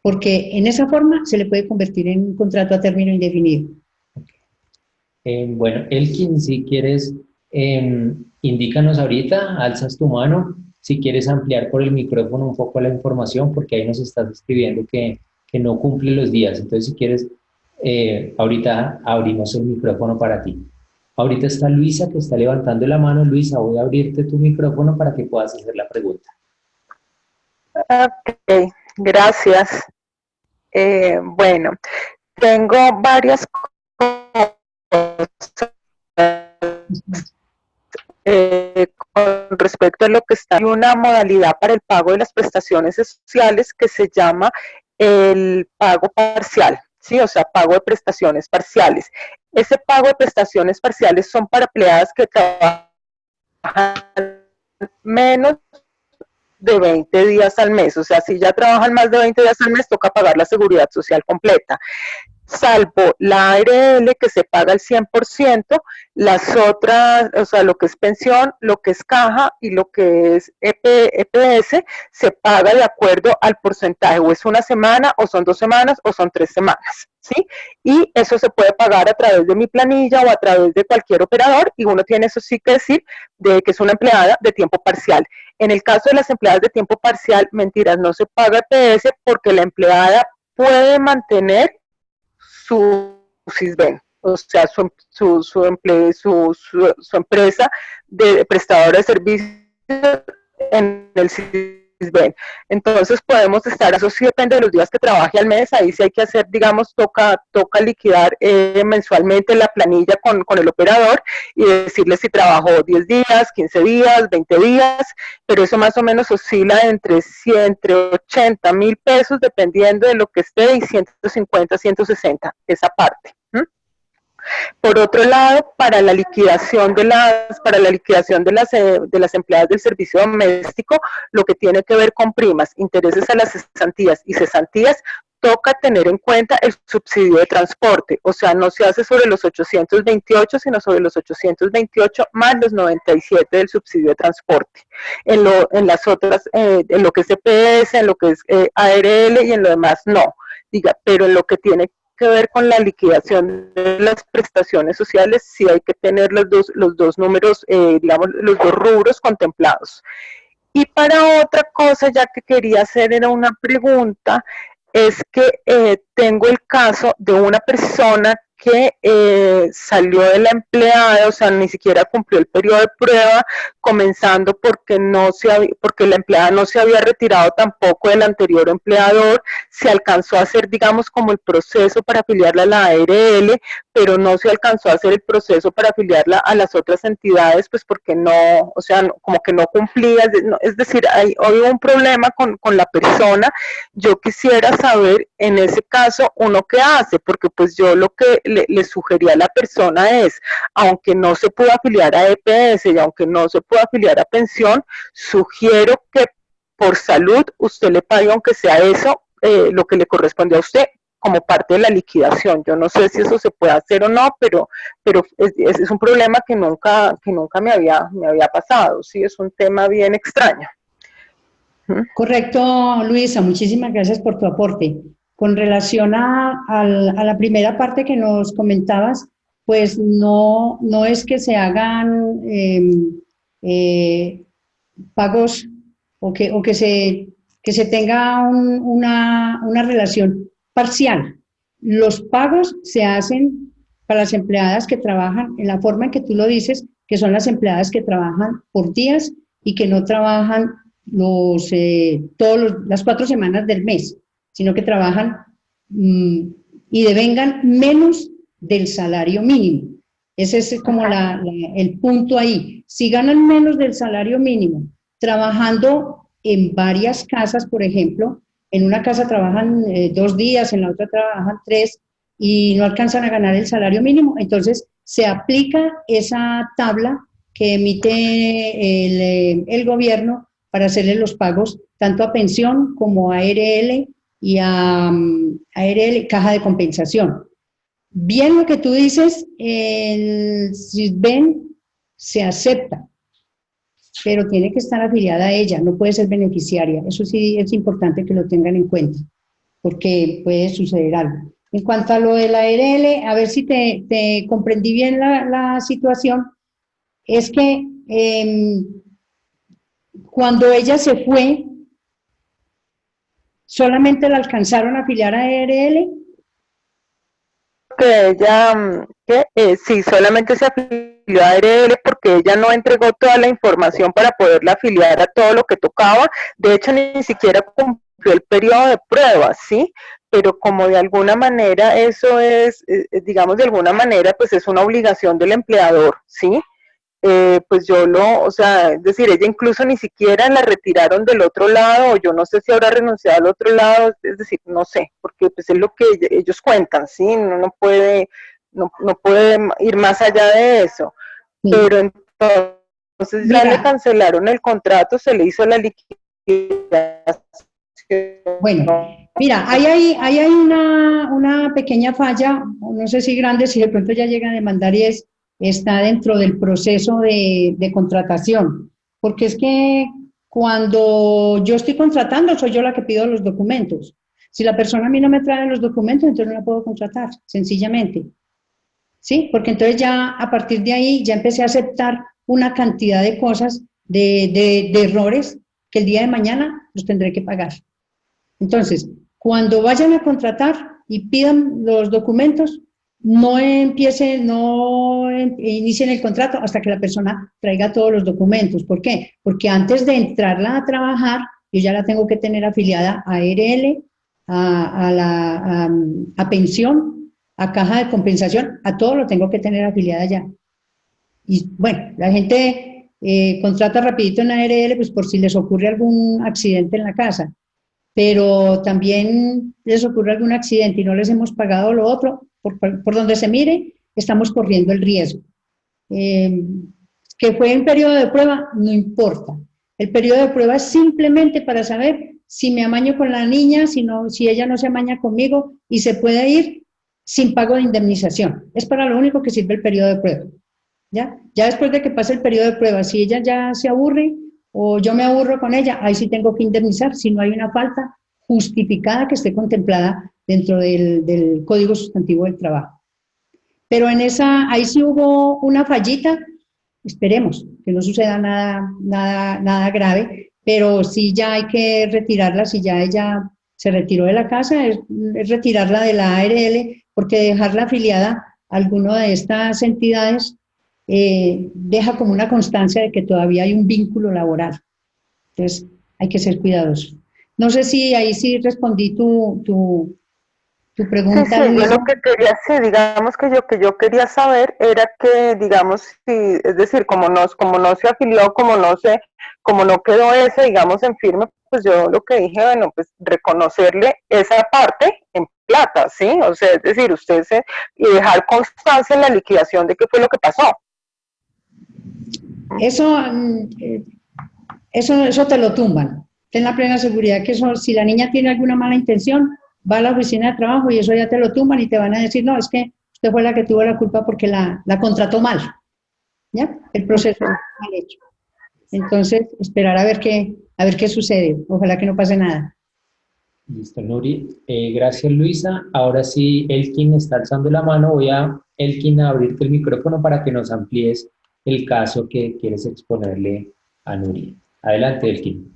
Porque en esa forma se le puede convertir en un contrato a término indefinido. Bueno, Elkin, si quieres, indícanos ahorita, alzas tu mano, si quieres ampliar por el micrófono un poco la información, porque ahí nos estás escribiendo que no cumple los días. Entonces, si quieres, ahorita abrimos el micrófono para ti. Ahorita está Luisa, que está levantando la mano. Luisa, voy a abrirte tu micrófono para que puedas hacer la pregunta. Ok, gracias. Bueno, tengo varias cosas con respecto a lo que está en una modalidad para el pago de las prestaciones sociales que se llama el pago parcial, ¿sí? O sea, pago de prestaciones parciales. Ese pago de prestaciones parciales son para empleadas que trabajan menos de 20 días al mes, o sea, si ya trabajan más de 20 días al mes, toca pagar la seguridad social completa. Salvo la ARL que se paga al 100%, las otras, o sea, lo que es pensión, lo que es caja y lo que es EPS, se paga de acuerdo al porcentaje, o es una semana, o son 2 semanas, o son 3 semanas, ¿sí? Y eso se puede pagar a través de mi planilla o a través de cualquier operador, y uno tiene eso sí que decir, de que es una empleada de tiempo parcial. En el caso de las empleadas de tiempo parcial, mentiras, no se paga EPS porque la empleada puede mantener su Sisbén, o sea, su empresa de prestadora de servicios en el Sisbén. Entonces podemos estar, eso sí depende de los días que trabaje al mes, ahí sí hay que hacer, digamos, toca liquidar mensualmente la planilla con el operador y decirle si trabajó 10 días, 15 días, 20 días, pero eso más o menos oscila entre 80.000 pesos dependiendo de lo que esté y 150, 160, esa parte. Por otro lado, para la liquidación de las empleadas del servicio doméstico, lo que tiene que ver con primas, intereses a las cesantías y cesantías, toca tener en cuenta el subsidio de transporte, o sea, no se hace sobre los 828, sino sobre los 828 más los 97 del subsidio de transporte. En las otras, en lo que es EPS, en lo que es ARL y en lo demás no, pero en lo que tiene que ver con la liquidación de las prestaciones sociales, sí hay que tener los dos números, digamos, los dos rubros contemplados. Y para otra cosa, ya que quería hacer era una pregunta, es que tengo el caso de una persona que salió de la empleada, o sea, ni siquiera cumplió el periodo de prueba, comenzando porque la empleada no se había retirado tampoco del anterior empleador, se alcanzó a hacer, digamos, como el proceso para afiliarla a la ARL, pero no se alcanzó a hacer el proceso para afiliarla a las otras entidades, pues porque no, o sea, como que no cumplía, es decir, hoy hubo un problema con la persona. Yo quisiera saber, en ese caso, uno qué hace, porque pues yo lo que le sugería a la persona es, aunque no se pueda afiliar a EPS y aunque no se pueda afiliar a pensión, sugiero que por salud usted le pague, aunque sea eso, lo que le corresponde a usted como parte de la liquidación. Yo no sé si eso se puede hacer o no, pero es un problema que nunca me había pasado, ¿sí? Es un tema bien extraño. Correcto, Luisa, muchísimas gracias por tu aporte. Con relación a la primera parte que nos comentabas, pues no es que se hagan pagos o que se tenga una relación parcial. Los pagos se hacen para las empleadas que trabajan en la forma en que tú lo dices, que son las empleadas que trabajan por días y que no trabajan las 4 semanas del mes, sino que trabajan y devengan menos del salario mínimo. Ese es como el punto ahí. Si ganan menos del salario mínimo, trabajando en varias casas, por ejemplo, en una casa trabajan 2 días, en la otra trabajan 3 y no alcanzan a ganar el salario mínimo, entonces se aplica esa tabla que emite el gobierno para hacerle los pagos tanto a pensión como a ARL y a ARL, caja de compensación. Bien lo que tú dices, el Sisbén se acepta, pero tiene que estar afiliada a ella, no puede ser beneficiaria. Eso sí es importante que lo tengan en cuenta, porque puede suceder algo. En cuanto a lo de la ARL, a ver si te comprendí bien la situación, es que cuando ella se fue, solamente la alcanzaron a afiliar a ARL. Que ella, sí, solamente se afilió a ARL porque ella no entregó toda la información para poderla afiliar a todo lo que tocaba. De hecho, ni siquiera cumplió el periodo de prueba, ¿sí? Pero como de alguna manera eso es, digamos, de alguna manera, pues es una obligación del empleador, ¿sí? Pues o sea, es decir, ella incluso ni siquiera la retiraron del otro lado, o yo no sé si habrá renunciado al otro lado, es decir, no sé, porque pues es lo que ellos cuentan, ¿sí? Uno no puede ir más allá de eso, sí. Pero entonces ya le cancelaron el contrato, se le hizo la liquidación. Bueno, mira, ahí hay una pequeña falla, no sé si grande, si de pronto ya llega a demandar y está dentro del proceso de contratación, porque es que cuando yo estoy contratando, soy yo la que pido los documentos. Si la persona a mí no me trae los documentos, entonces no la puedo contratar, sencillamente. ¿Sí? Porque entonces ya a partir de ahí ya empecé a aceptar una cantidad de cosas, de errores, que el día de mañana los tendré que pagar. Entonces, cuando vayan a contratar y pidan los documentos, no empiece, inicien el contrato hasta que la persona traiga todos los documentos. ¿Por qué? Porque antes de entrarla a trabajar, yo ya la tengo que tener afiliada a ARL, a pensión, a caja de compensación, a todo lo tengo que tener afiliada ya. Y bueno, la gente contrata rapidito en ARL, pues por si les ocurre algún accidente en la casa, pero también les ocurre algún accidente y no les hemos pagado lo otro, por donde se mire, estamos corriendo el riesgo. Que fue en periodo de prueba, no importa. El periodo de prueba es simplemente para saber si me amaño con la niña, si ella no se amaña conmigo y se puede ir sin pago de indemnización. Es para lo único que sirve el periodo de prueba. ¿Ya? Ya después de que pase el periodo de prueba, si ella ya se aburre o yo me aburro con ella, ahí sí tengo que indemnizar si no hay una falta justificada que esté contemplada dentro del Código Sustantivo del Trabajo. Pero ahí sí hubo una fallita, esperemos que no suceda nada grave, pero sí ya hay que retirarla, si ya ella se retiró de la casa, es retirarla de la ARL, porque dejarla afiliada a alguna de estas entidades deja como una constancia de que todavía hay un vínculo laboral. Entonces, hay que ser cuidadosos. No sé si ahí sí respondí tu pregunta, sí, Luisa. yo lo que quería, sí, digamos que yo quería saber era que, digamos, si, es decir, como no se afilió, como no quedó ese, digamos, en firme, pues yo lo que dije, bueno, pues reconocerle esa parte en plata, ¿sí? O sea, es decir, y dejar constancia en la liquidación de qué fue lo que pasó. Eso te lo tumban. Ten la plena seguridad que eso, si la niña tiene alguna mala intención, va a la oficina de trabajo y eso ya te lo tumban y te van a decir, no, es que usted fue la que tuvo la culpa porque la contrató mal. ¿Ya? El proceso está mal hecho. Entonces, esperar a ver qué sucede. Ojalá que no pase nada. Listo, Nuri. Gracias, Luisa. Ahora sí, Elkin está alzando la mano. Voy a, Elkin, a abrirte el micrófono para que nos amplíes el caso que quieres exponerle a Nuri. Adelante, Elkin.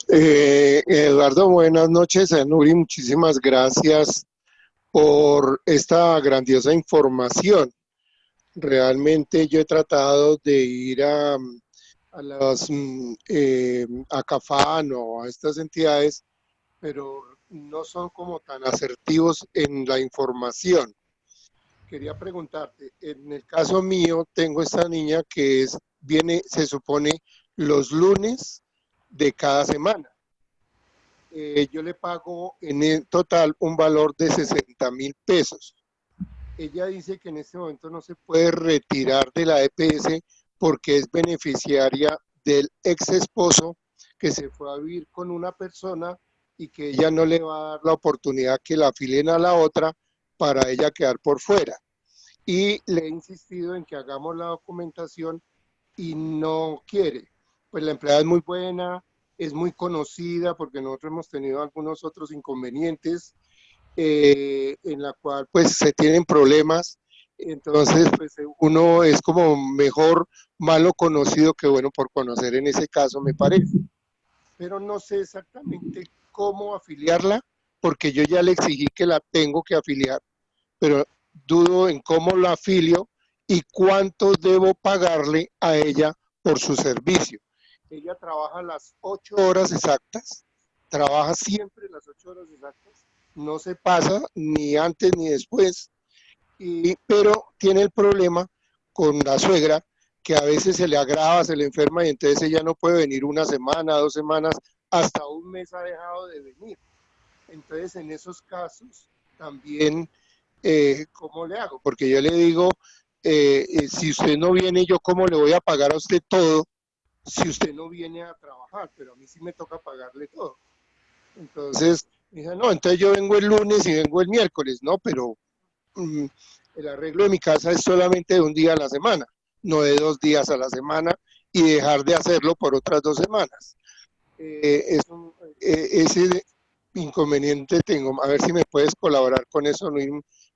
Eduardo, buenas noches. Nuri, muchísimas gracias por esta grandiosa información. Realmente yo he tratado de ir a CAFAN o a estas entidades, pero no son como tan asertivos en la información. Quería preguntarte, en el caso mío tengo esta niña que viene, se supone, los lunes de cada semana. Yo le pago en el total un valor de 60,000 pesos. Ella dice que en este momento no se puede retirar de la EPS porque es beneficiaria del ex esposo que se fue a vivir con una persona y que ella no le va a dar la oportunidad que la afilen a la otra para ella quedar por fuera. Y le he insistido en que hagamos la documentación y no quiere. Pues la empleada es muy buena, es muy conocida porque nosotros hemos tenido algunos otros inconvenientes en la cual pues se tienen problemas, entonces pues uno es como mejor malo conocido que bueno por conocer en ese caso me parece, pero no sé exactamente cómo afiliarla porque yo ya le exigí que la tengo que afiliar, pero dudo en cómo la afilio y cuánto debo pagarle a ella por su servicio. Ella trabaja las 8 horas exactas, trabaja siempre las 8 horas exactas, no se pasa ni antes ni después, pero tiene el problema con la suegra que a veces se le agrava, se le enferma y entonces ella no puede venir una semana, 2 semanas, hasta un mes ha dejado de venir. Entonces en esos casos también, ¿cómo le hago? Porque yo le digo, si usted no viene, yo cómo le voy a pagar a usted todo si usted no viene a trabajar, pero a mí sí me toca pagarle todo. Entonces, dije, no, entonces yo vengo el lunes y vengo el miércoles, no, pero el arreglo de mi casa es solamente de un día a la semana, no de 2 días a la semana y dejar de hacerlo por otras 2 semanas. Ese inconveniente tengo, a ver si me puedes colaborar con eso, Luis.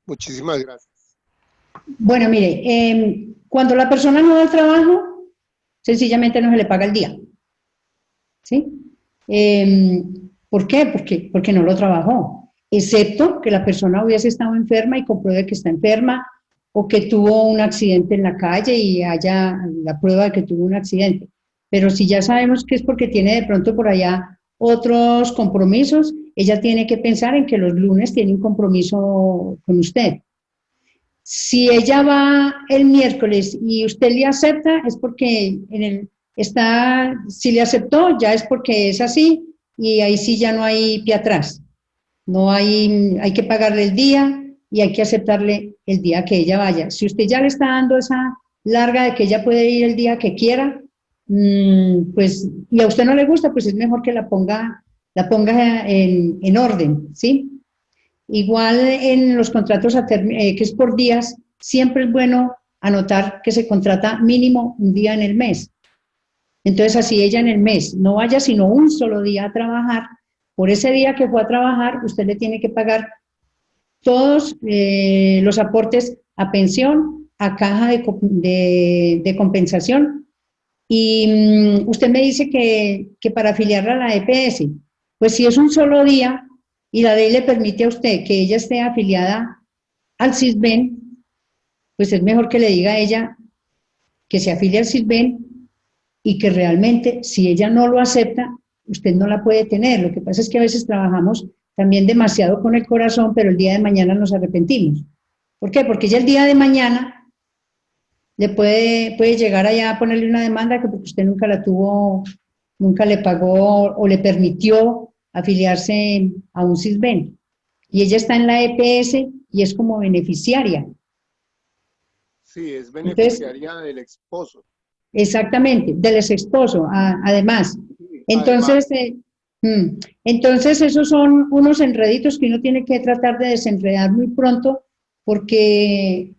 Muchísimas gracias. Bueno, mire, cuando la persona no da el trabajo, sencillamente no se le paga el día. ¿Sí? ¿Por qué? Porque no lo trabajó. excepto que la persona hubiese estado enferma y compruebe que está enferma, o que tuvo un accidente en la calle y haya la prueba de que tuvo un accidente. Pero si ya sabemos que es porque tiene de pronto por allá otros compromisos, ella tiene que pensar en que los lunes tiene un compromiso con usted. Si ella va el miércoles y usted le acepta, es porque si le aceptó, ya es porque es así, y ahí sí ya no hay pie atrás. No hay que pagarle el día y hay que aceptarle el día que ella vaya. Si usted ya le está dando esa larga de que ella puede ir el día que quiera, pues, y a usted no le gusta, pues es mejor que la ponga en orden, ¿sí? Igual en los contratos que es por días, siempre es bueno anotar que se contrata mínimo un día en el mes. Entonces, así ella en el mes no vaya sino un solo día a trabajar, por ese día que fue a trabajar, usted le tiene que pagar todos los aportes a pensión, a caja de compensación. Y usted me dice que para afiliarla a la EPS, pues si es un solo día y la ley le permite a usted que ella esté afiliada al SISBEN, pues es mejor que le diga a ella que se afilie al SISBEN y que realmente si ella no lo acepta, usted no la puede tener. Lo que pasa es que a veces trabajamos también demasiado con el corazón, pero el día de mañana nos arrepentimos. ¿Por qué? Porque ya el día de mañana le puede llegar allá a ponerle una demanda que porque usted nunca la tuvo, nunca le pagó o le permitió afiliarse a un SISBEN. Y ella está en la EPS y es como beneficiaria. Sí, es beneficiaria. Entonces, del esposo. Exactamente, del ex esposo, además. Entonces, entonces esos son unos enreditos que uno tiene que tratar de desenredar muy pronto porque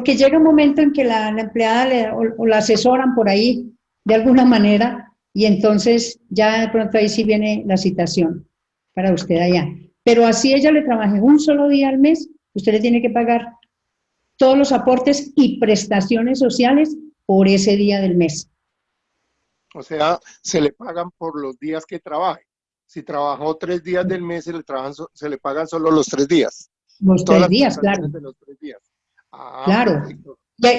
llega un momento en que la empleada o la asesoran por ahí de alguna manera y entonces ya de pronto ahí sí viene la citación para usted allá. Pero así ella le trabaje un solo día al mes, usted le tiene que pagar todos los aportes y prestaciones sociales por ese día del mes. O sea, se le pagan por los días que trabaje. Si trabajó 3 días del mes, se le pagan solo los 3 días. Los 3 días, claro. De los 3 días. Claro.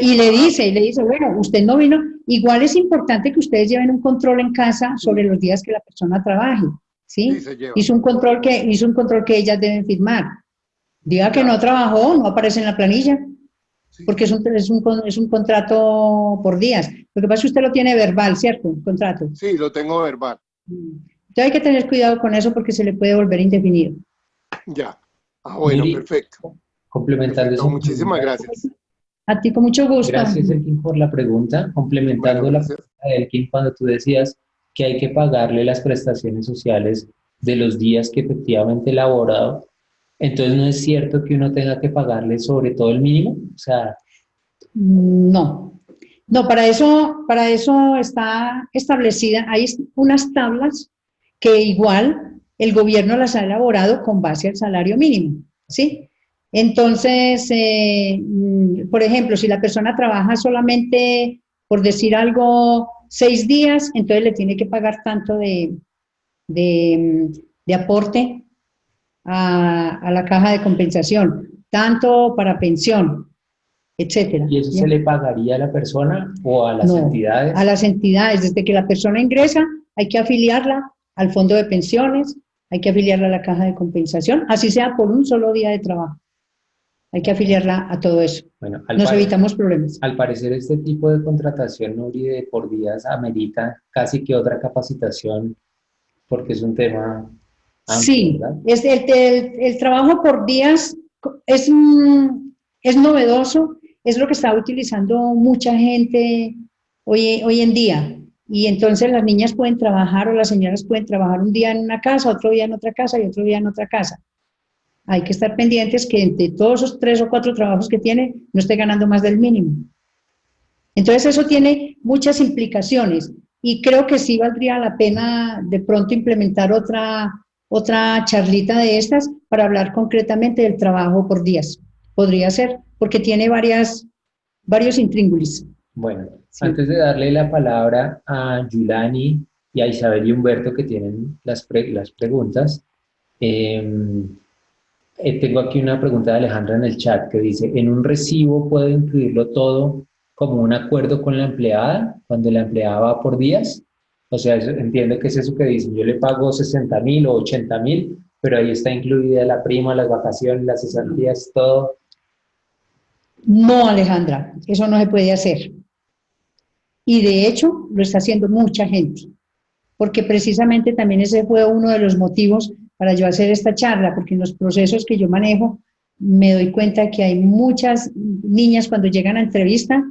Y le dice, bueno, usted no vino. Igual es importante que ustedes lleven un control en casa sobre los días que la persona trabaje. ¿Sí? Se lleva. Hizo un control que ellas deben firmar. Diga que no trabajó, no aparece en la planilla. Sí. Porque es un contrato por días. Lo que pasa es que usted lo tiene verbal, ¿cierto? Un contrato. Sí, lo tengo verbal. Entonces hay que tener cuidado con eso porque se le puede volver indefinido. Ya. Bueno, perfecto. Complementando eso. Muchísimas gracias. A ti con mucho gusto. Gracias, Elkin, por la pregunta. Complementando la pregunta de Elkin, cuando tú decías que hay que pagarle las prestaciones sociales de los días que efectivamente he elaborado, entonces ¿no es cierto que uno tenga que pagarle sobre todo el mínimo? O sea... No, para eso está establecida, hay unas tablas que igual el gobierno las ha elaborado con base al salario mínimo, ¿sí? Entonces, por ejemplo, si la persona trabaja solamente, por decir algo, 6 días, entonces le tiene que pagar tanto de aporte a la caja de compensación, tanto para pensión, etcétera. ¿Y eso se le pagaría a la persona o a las entidades? A las entidades. Desde que la persona ingresa, hay que afiliarla al fondo de pensiones, hay que afiliarla a la caja de compensación, así sea por un solo día de trabajo. Hay que afiliarla a todo eso. Bueno, nos evitamos problemas. Al parecer, este tipo de contratación, Nuri, de por días amerita casi que otra capacitación, porque es un tema amplio, sí, ¿verdad? El trabajo por días es novedoso, es lo que está utilizando mucha gente hoy en día. Y entonces las niñas pueden trabajar o las señoras pueden trabajar un día en una casa, otro día en otra casa y otro día en otra casa. Hay que estar pendientes que entre todos esos 3 o 4 trabajos que tiene no esté ganando más del mínimo. Entonces eso tiene muchas implicaciones y creo que sí valdría la pena de pronto implementar otra charlita de estas para hablar concretamente del trabajo por días. Podría ser, porque tiene varios intríngulis. Bueno, sí. Antes de darle la palabra a Yulani y a Isabel y Humberto que tienen las preguntas, Tengo aquí una pregunta de Alejandra en el chat que dice, ¿en un recibo puedo incluirlo todo como un acuerdo con la empleada cuando la empleada va por días? O sea, entiendo que es eso que dicen, yo le pago 60.000 o 80.000, pero ahí está incluida la prima, las vacaciones, las cesantías, todo. No, Alejandra, eso no se puede hacer. Y de hecho lo está haciendo mucha gente, porque precisamente también ese fue uno de los motivos para yo hacer esta charla, porque en los procesos que yo manejo me doy cuenta que hay muchas niñas cuando llegan a entrevista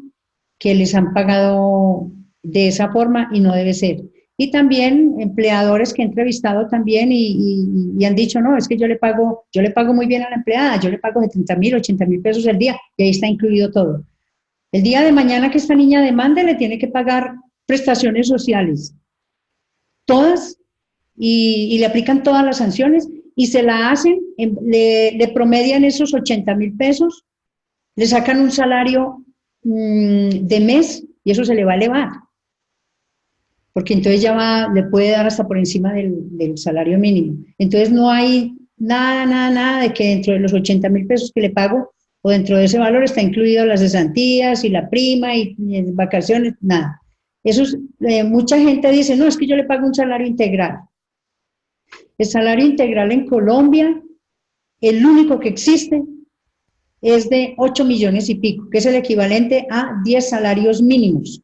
que les han pagado de esa forma y no debe ser. Y también empleadores que he entrevistado también y han dicho, no, es que yo le pago muy bien a la empleada, yo le pago 70.000, 80.000 pesos al día y ahí está incluido todo. El día de mañana que esta niña demande, le tiene que pagar prestaciones sociales, todas, y le aplican todas las sanciones y se la hacen, le promedian esos 80.000 pesos, le sacan un salario de mes y eso se le va a elevar, porque entonces ya le puede dar hasta por encima del salario mínimo. Entonces no hay nada de que dentro de los 80.000 pesos que le pago o dentro de ese valor está incluido las cesantías y la prima y vacaciones, nada. Eso es, mucha gente dice, no, es que yo le pago un salario integral. El salario integral en Colombia, el único que existe, es de 8 millones y pico, que es el equivalente a 10 salarios mínimos.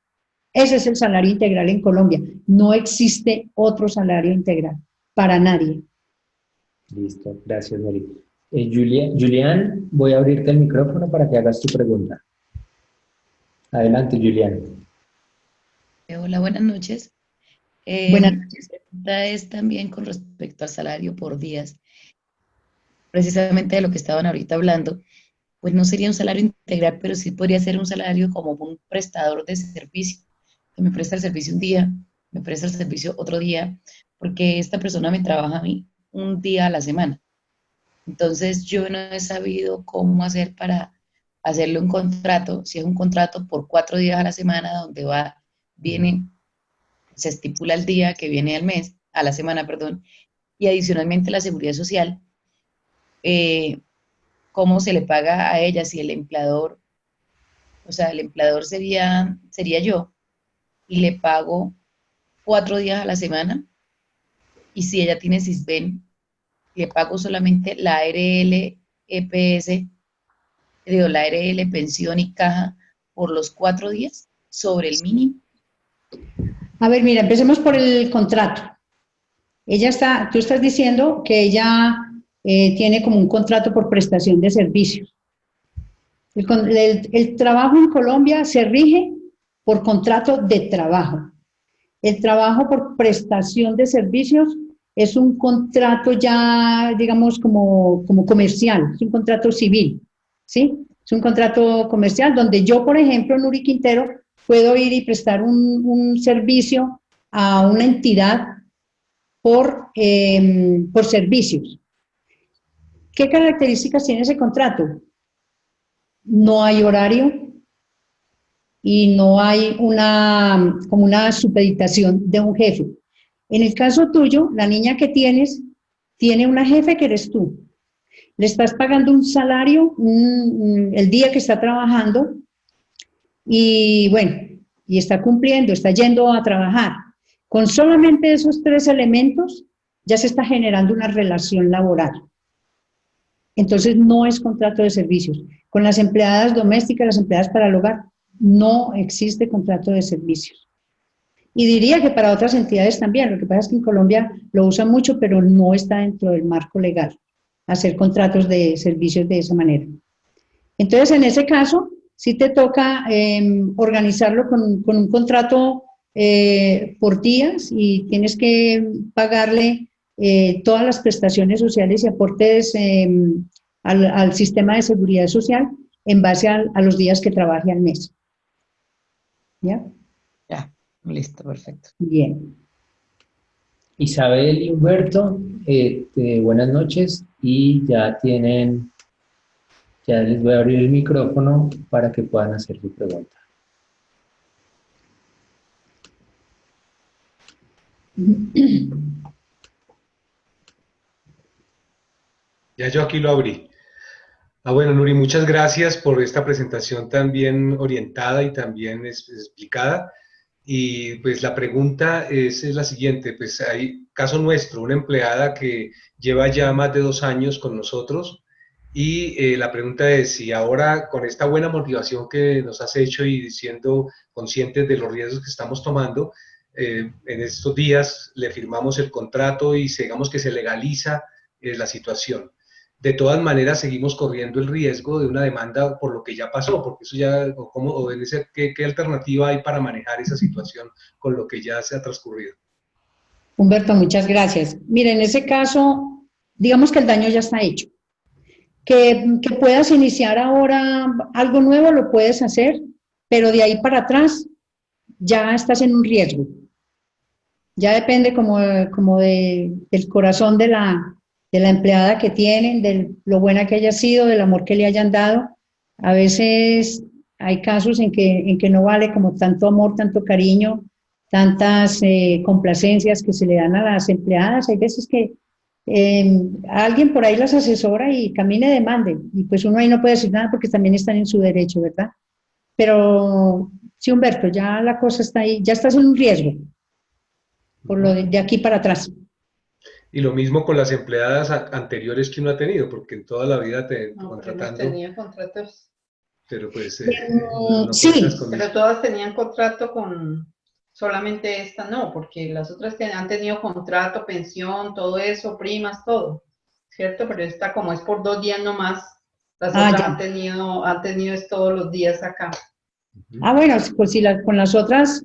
Ese es el salario integral en Colombia. No existe otro salario integral para nadie. Listo, gracias, Mari. Julián, voy a abrirte el micrófono para que hagas tu pregunta. Adelante, Julián. Hola, buenas noches. Buenas Mi noches. pregunta es también con respecto al salario por días, precisamente de lo que estaban ahorita hablando, pues no sería un salario integral, pero sí podría ser un salario como un prestador de servicio, que me presta el servicio un día, me presta el servicio otro día, porque esta persona me trabaja a mí un día a la semana. Entonces yo no he sabido cómo hacer para hacerle un contrato, si es un contrato por 4 días a la semana, donde viene, se estipula el día que viene al mes, a la semana, perdón, y adicionalmente la seguridad social, eh, cómo se le paga a ella, si el empleador, o sea, el empleador sería yo, y le pago 4 días a la semana, y si ella tiene CISBEN, le pago solamente la ARL, EPS, digo, la ARL, pensión y caja por los 4 días sobre el mínimo. A ver, mira, empecemos por el contrato. Tú estás diciendo que ella tiene como un contrato por prestación de servicios. El trabajo en Colombia se rige por contrato de trabajo. El trabajo por prestación de servicios es un contrato ya, digamos, como comercial, es un contrato civil, ¿sí? Es un contrato comercial donde yo, por ejemplo, Nuri Quintero, puedo ir y prestar un servicio a una entidad por servicios. ¿Qué características tiene ese contrato? No hay horario y no hay como una supeditación de un jefe. En el caso tuyo, la niña que tienes, tiene una jefe que eres tú. Le estás pagando un salario el día que está trabajando y bueno, y está cumpliendo, está yendo a trabajar. Con solamente esos 3 elementos ya se está generando una relación laboral. Entonces no es contrato de servicios. Con las empleadas domésticas, las empleadas para el hogar, no existe contrato de servicios. Y diría que para otras entidades también, lo que pasa es que en Colombia lo usan mucho, pero no está dentro del marco legal hacer contratos de servicios de esa manera. Entonces, en ese caso, sí te toca organizarlo con un contrato por días y tienes que pagarle todas las prestaciones sociales y aportes al sistema de seguridad social en base a los días que trabaje al mes. ¿Ya? Ya, listo, perfecto. Bien. Isabel y Humberto, buenas noches y ya les voy a abrir el micrófono para que puedan hacer su pregunta. Ya yo aquí lo abrí. Bueno, Nuri, muchas gracias por esta presentación tan bien orientada y tan bien explicada. Y pues la pregunta es la siguiente, pues hay caso nuestro, una empleada que lleva ya más de 2 años con nosotros y la pregunta es si ahora con esta buena motivación que nos has hecho y siendo conscientes de los riesgos que estamos tomando, en estos días le firmamos el contrato y digamos que se legaliza la situación. De todas maneras, seguimos corriendo el riesgo de una demanda por lo que ya pasó, porque eso ya, ¿qué alternativa hay para manejar esa situación con lo que ya se ha transcurrido? Humberto, muchas gracias. Mira, en ese caso, digamos que el daño ya está hecho. Que puedas iniciar ahora algo nuevo, lo puedes hacer, pero de ahí para atrás ya estás en un riesgo. Ya depende del corazón de la empleada que tienen, de lo buena que haya sido, del amor que le hayan dado. A veces hay casos en que no vale como tanto amor, tanto cariño, tantas complacencias que se le dan a las empleadas. Hay veces que alguien por ahí las asesora y camine demande, y pues uno ahí no puede decir nada porque también están en su derecho, ¿verdad? Pero sí, Humberto, ya la cosa está ahí, ya estás en un riesgo por lo de aquí para atrás. Y lo mismo con las empleadas anteriores que uno ha tenido, porque en toda la vida contratando... tenía contratos. Pero pues no sí, pero todas tenían contrato con... Solamente esta no, porque las otras han tenido contrato, pensión, todo eso, primas, todo, ¿cierto? Pero esta como es por 2 días nomás, las otras han tenido es todos los días acá. Bueno, pues si con las otras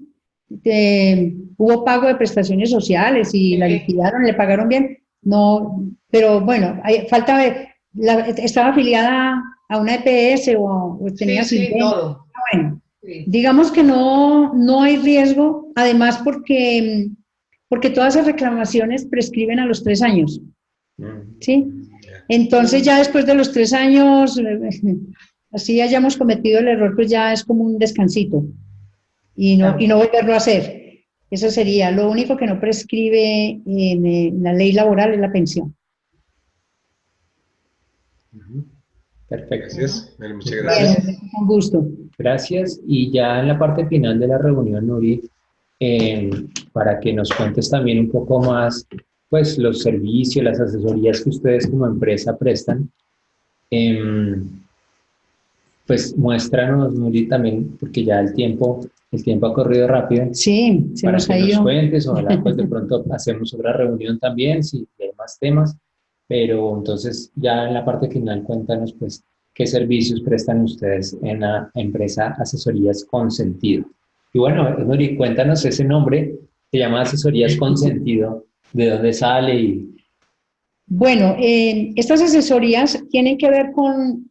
hubo pago de prestaciones sociales y la liquidaron, le pagaron bien, no, pero bueno, estaba afiliada a una EPS o tenía todo. Bueno, digamos que no hay riesgo, además porque todas esas reclamaciones prescriben a los 3 años, ¿sí? Entonces ya después de los 3 años, así hayamos cometido el error, pues ya es como un descansito y no volverlo a hacer. Eso sería, lo único que no prescribe en la ley laboral es la pensión. Perfecto. Gracias. Muchas gracias. Bien, con gusto. Gracias. Y ya en la parte final de la reunión, Nuri, para que nos cuentes también un poco más, pues, los servicios, las asesorías que ustedes como empresa prestan, pues muéstranos, Nuri, también, porque ya el tiempo ha corrido rápido. Sí, se para nos que ha nos ido. cuentes, ojalá pues de pronto hacemos otra reunión también, si hay más temas, pero entonces ya en la parte final cuéntanos pues qué servicios prestan ustedes en la empresa Asesorías con Sentido. Y bueno, Nuri, cuéntanos ese nombre, se llama Asesorías con Sentido, ¿de dónde sale? Bueno, estas asesorías tienen que ver con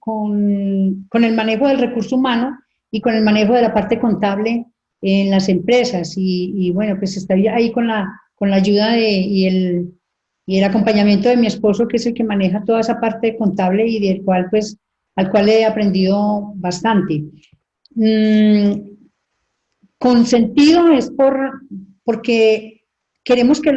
el manejo del recurso humano y con el manejo de la parte contable en las empresas. Y bueno, pues estoy ahí con la ayuda y el acompañamiento de mi esposo, que es el que maneja toda esa parte contable y al cual he aprendido bastante. Con sentido es porque queremos que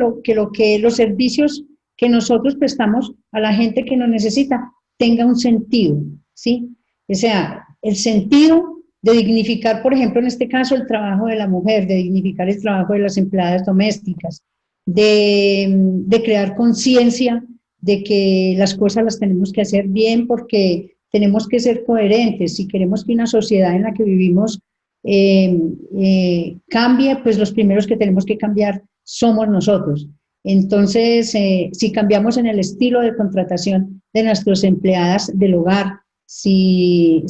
los servicios que nosotros prestamos a la gente que nos necesita tenga un sentido, ¿sí? O sea, el sentido de dignificar, por ejemplo, en este caso, el trabajo de la mujer, de dignificar el trabajo de las empleadas domésticas, de crear conciencia de que las cosas las tenemos que hacer bien porque tenemos que ser coherentes. Si queremos que una sociedad en la que vivimos cambie, pues los primeros que tenemos que cambiar somos nosotros. Entonces, si cambiamos en el estilo de contratación de nuestras empleadas del hogar, si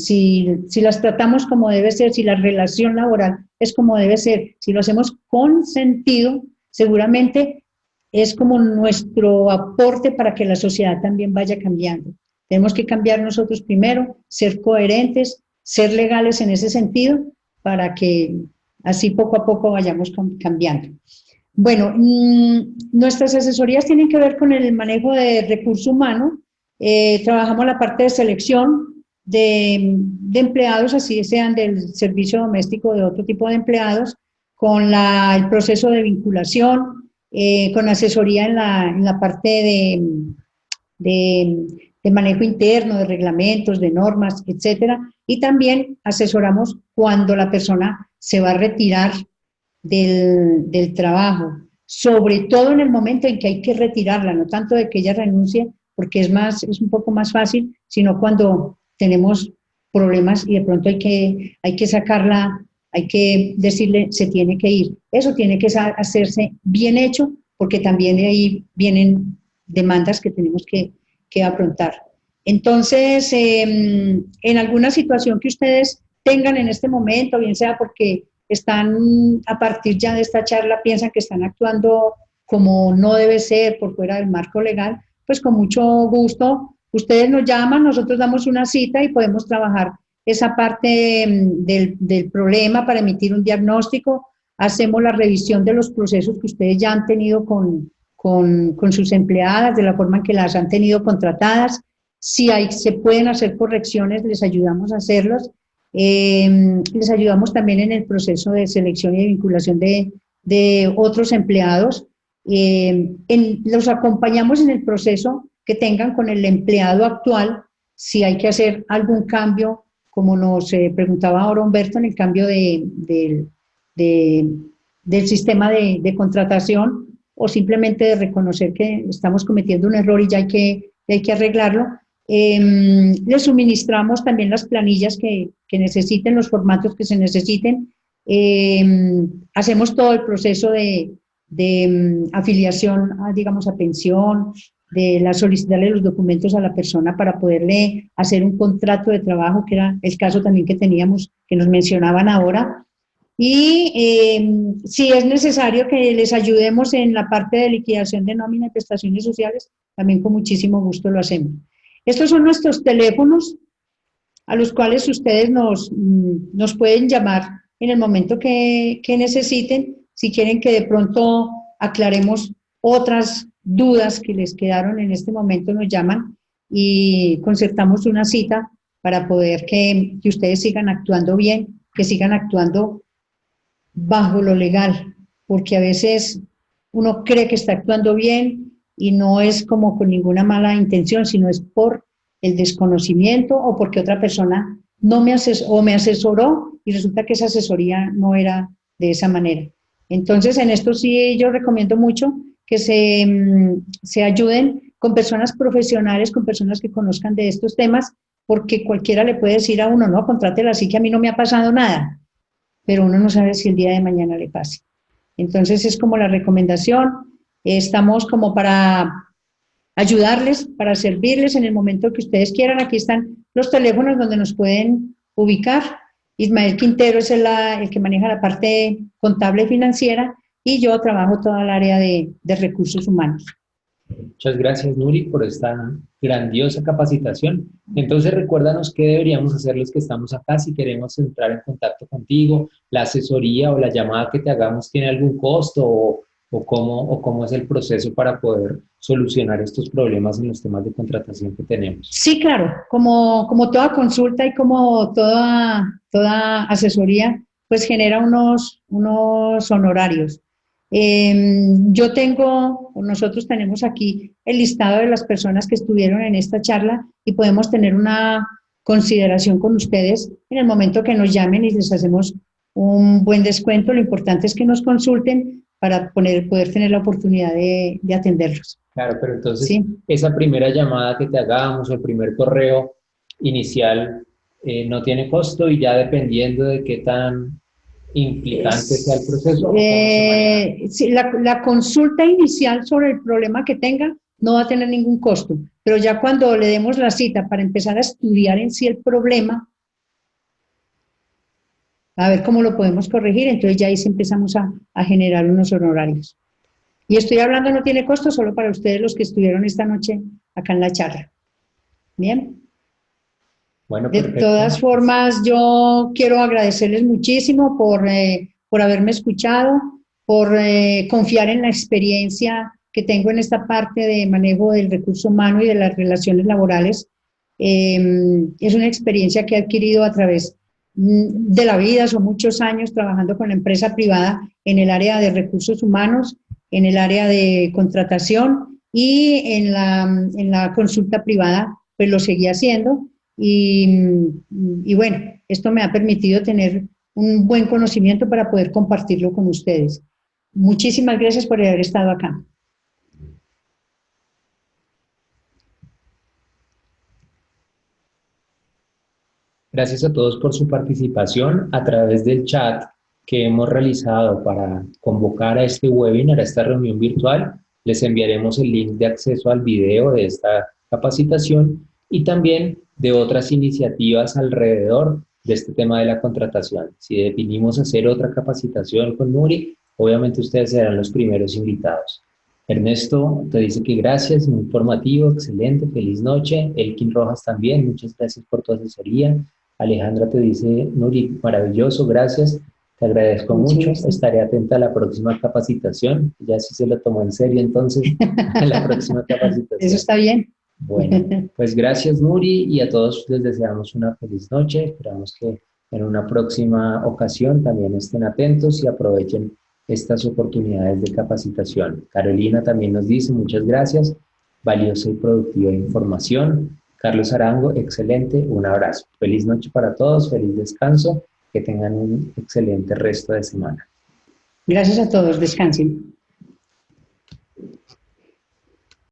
las tratamos como debe ser, si la relación laboral es como debe ser, si lo hacemos con sentido, seguramente es como nuestro aporte para que la sociedad también vaya cambiando. Tenemos que cambiar nosotros primero, ser coherentes, ser legales en ese sentido, para que así poco a poco vayamos cambiando. Bueno, nuestras asesorías tienen que ver con el manejo de recurso humano. Trabajamos la parte de selección de empleados, así sean del servicio doméstico o de otro tipo de empleados, con el proceso de vinculación, con asesoría en la parte de manejo interno, de reglamentos, de normas, etcétera, y también asesoramos cuando la persona se va a retirar del trabajo, sobre todo en el momento en que hay que retirarla, no tanto de que ella renuncie, porque es un poco más fácil, sino cuando tenemos problemas y de pronto hay que sacarla, hay que decirle, se tiene que ir. Eso tiene que hacerse bien hecho, porque también de ahí vienen demandas que tenemos que afrontar. Entonces, en alguna situación que ustedes tengan en este momento, bien sea porque están a partir ya de esta charla, piensan que están actuando como no debe ser, por fuera del marco legal, pues con mucho gusto, ustedes nos llaman, nosotros damos una cita y podemos trabajar esa parte del problema para emitir un diagnóstico, hacemos la revisión de los procesos que ustedes ya han tenido con sus empleadas, de la forma en que las han tenido contratadas. Si se pueden hacer correcciones, les ayudamos a hacerlos. Les ayudamos también en el proceso de selección y de vinculación de otros empleados. Los acompañamos en el proceso que tengan con el empleado actual, si hay que hacer algún cambio, como nos preguntaba ahora Humberto, en el cambio del sistema de contratación, o simplemente de reconocer que estamos cometiendo un error y ya hay que arreglarlo. Les suministramos también las planillas que necesiten, los formatos que se necesiten. Hacemos todo el proceso de afiliación, digamos, a pensión, de solicitarle los documentos a la persona para poderle hacer un contrato de trabajo, que era el caso también que teníamos, que nos mencionaban ahora. Y si es necesario que les ayudemos en la parte de liquidación de nómina y prestaciones sociales, también con muchísimo gusto lo hacemos. Estos son nuestros teléfonos a los cuales ustedes nos pueden llamar en el momento que necesiten, si quieren que de pronto aclaremos otras dudas que les quedaron en este momento, nos llaman y concertamos una cita para poder que ustedes sigan actuando bien, que sigan actuando bajo lo legal, porque a veces uno cree que está actuando bien y no es como con ninguna mala intención, sino es por el desconocimiento o porque otra persona no me asesoró y resulta que esa asesoría no era de esa manera. Entonces, en esto sí yo recomiendo mucho que se ayuden con personas profesionales, con personas que conozcan de estos temas, porque cualquiera le puede decir a uno, no, contrátela así que a mí no me ha pasado nada, pero uno no sabe si el día de mañana le pase. Entonces es como la recomendación, estamos como para ayudarles, para servirles en el momento que ustedes quieran. Aquí están los teléfonos donde nos pueden ubicar. Ismael Quintero es el que maneja la parte contable y financiera y yo trabajo toda el área de recursos humanos. Muchas gracias, Nuri, por esta grandiosa capacitación. Entonces, recuérdanos qué deberíamos hacer los que estamos acá si queremos entrar en contacto contigo. ¿La asesoría o la llamada que te hagamos tiene algún costo o cómo es el proceso para poder solucionar estos problemas en los temas de contratación que tenemos? Sí, claro, como toda consulta y como toda asesoría, pues genera unos honorarios. Nosotros tenemos aquí el listado de las personas que estuvieron en esta charla y podemos tener una consideración con ustedes en el momento que nos llamen y les hacemos un buen descuento. Lo importante es que nos consulten para poder tener la oportunidad de atenderlos. Claro, pero entonces ¿sí? Esa primera llamada que te hagamos o el primer correo inicial no tiene costo y ya dependiendo de qué tan implicante sea el proceso. Sí, la consulta inicial sobre el problema que tenga no va a tener ningún costo, pero ya cuando le demos la cita para empezar a estudiar en sí el problema, a ver cómo lo podemos corregir, entonces ya ahí sí empezamos a generar unos honorarios. Y estoy hablando, no tiene costo, solo para ustedes los que estuvieron esta noche acá en la charla. ¿Bien? Bueno, de todas formas, yo quiero agradecerles muchísimo por haberme escuchado, por confiar en la experiencia que tengo en esta parte de manejo del recurso humano y de las relaciones laborales. Es una experiencia que he adquirido a través de la vida, son muchos años trabajando con la empresa privada en el área de recursos humanos, en el área de contratación y en la consulta privada pues lo seguí haciendo y bueno, esto me ha permitido tener un buen conocimiento para poder compartirlo con ustedes. Muchísimas gracias por haber estado acá. Gracias a todos por su participación a través del chat que hemos realizado para convocar a este webinar, a esta reunión virtual. Les enviaremos el link de acceso al video de esta capacitación y también de otras iniciativas alrededor de este tema de la contratación. Si definimos hacer otra capacitación con Nuri, obviamente ustedes serán los primeros invitados. Ernesto te dice que gracias, muy informativo, excelente, feliz noche. Elkin Rojas también, muchas gracias por tu asesoría. Alejandra te dice, Nuri, maravilloso, gracias, te agradezco mucho, estaré atenta a la próxima capacitación, ya sí se lo tomó en serio entonces, a la próxima capacitación. Eso está bien. Bueno, pues gracias Nuri y a todos les deseamos una feliz noche, esperamos que en una próxima ocasión también estén atentos y aprovechen estas oportunidades de capacitación. Carolina también nos dice, muchas gracias, valiosa y productiva información. Carlos Arango, excelente, un abrazo. Feliz noche para todos, feliz descanso, que tengan un excelente resto de semana. Gracias a todos, descansen.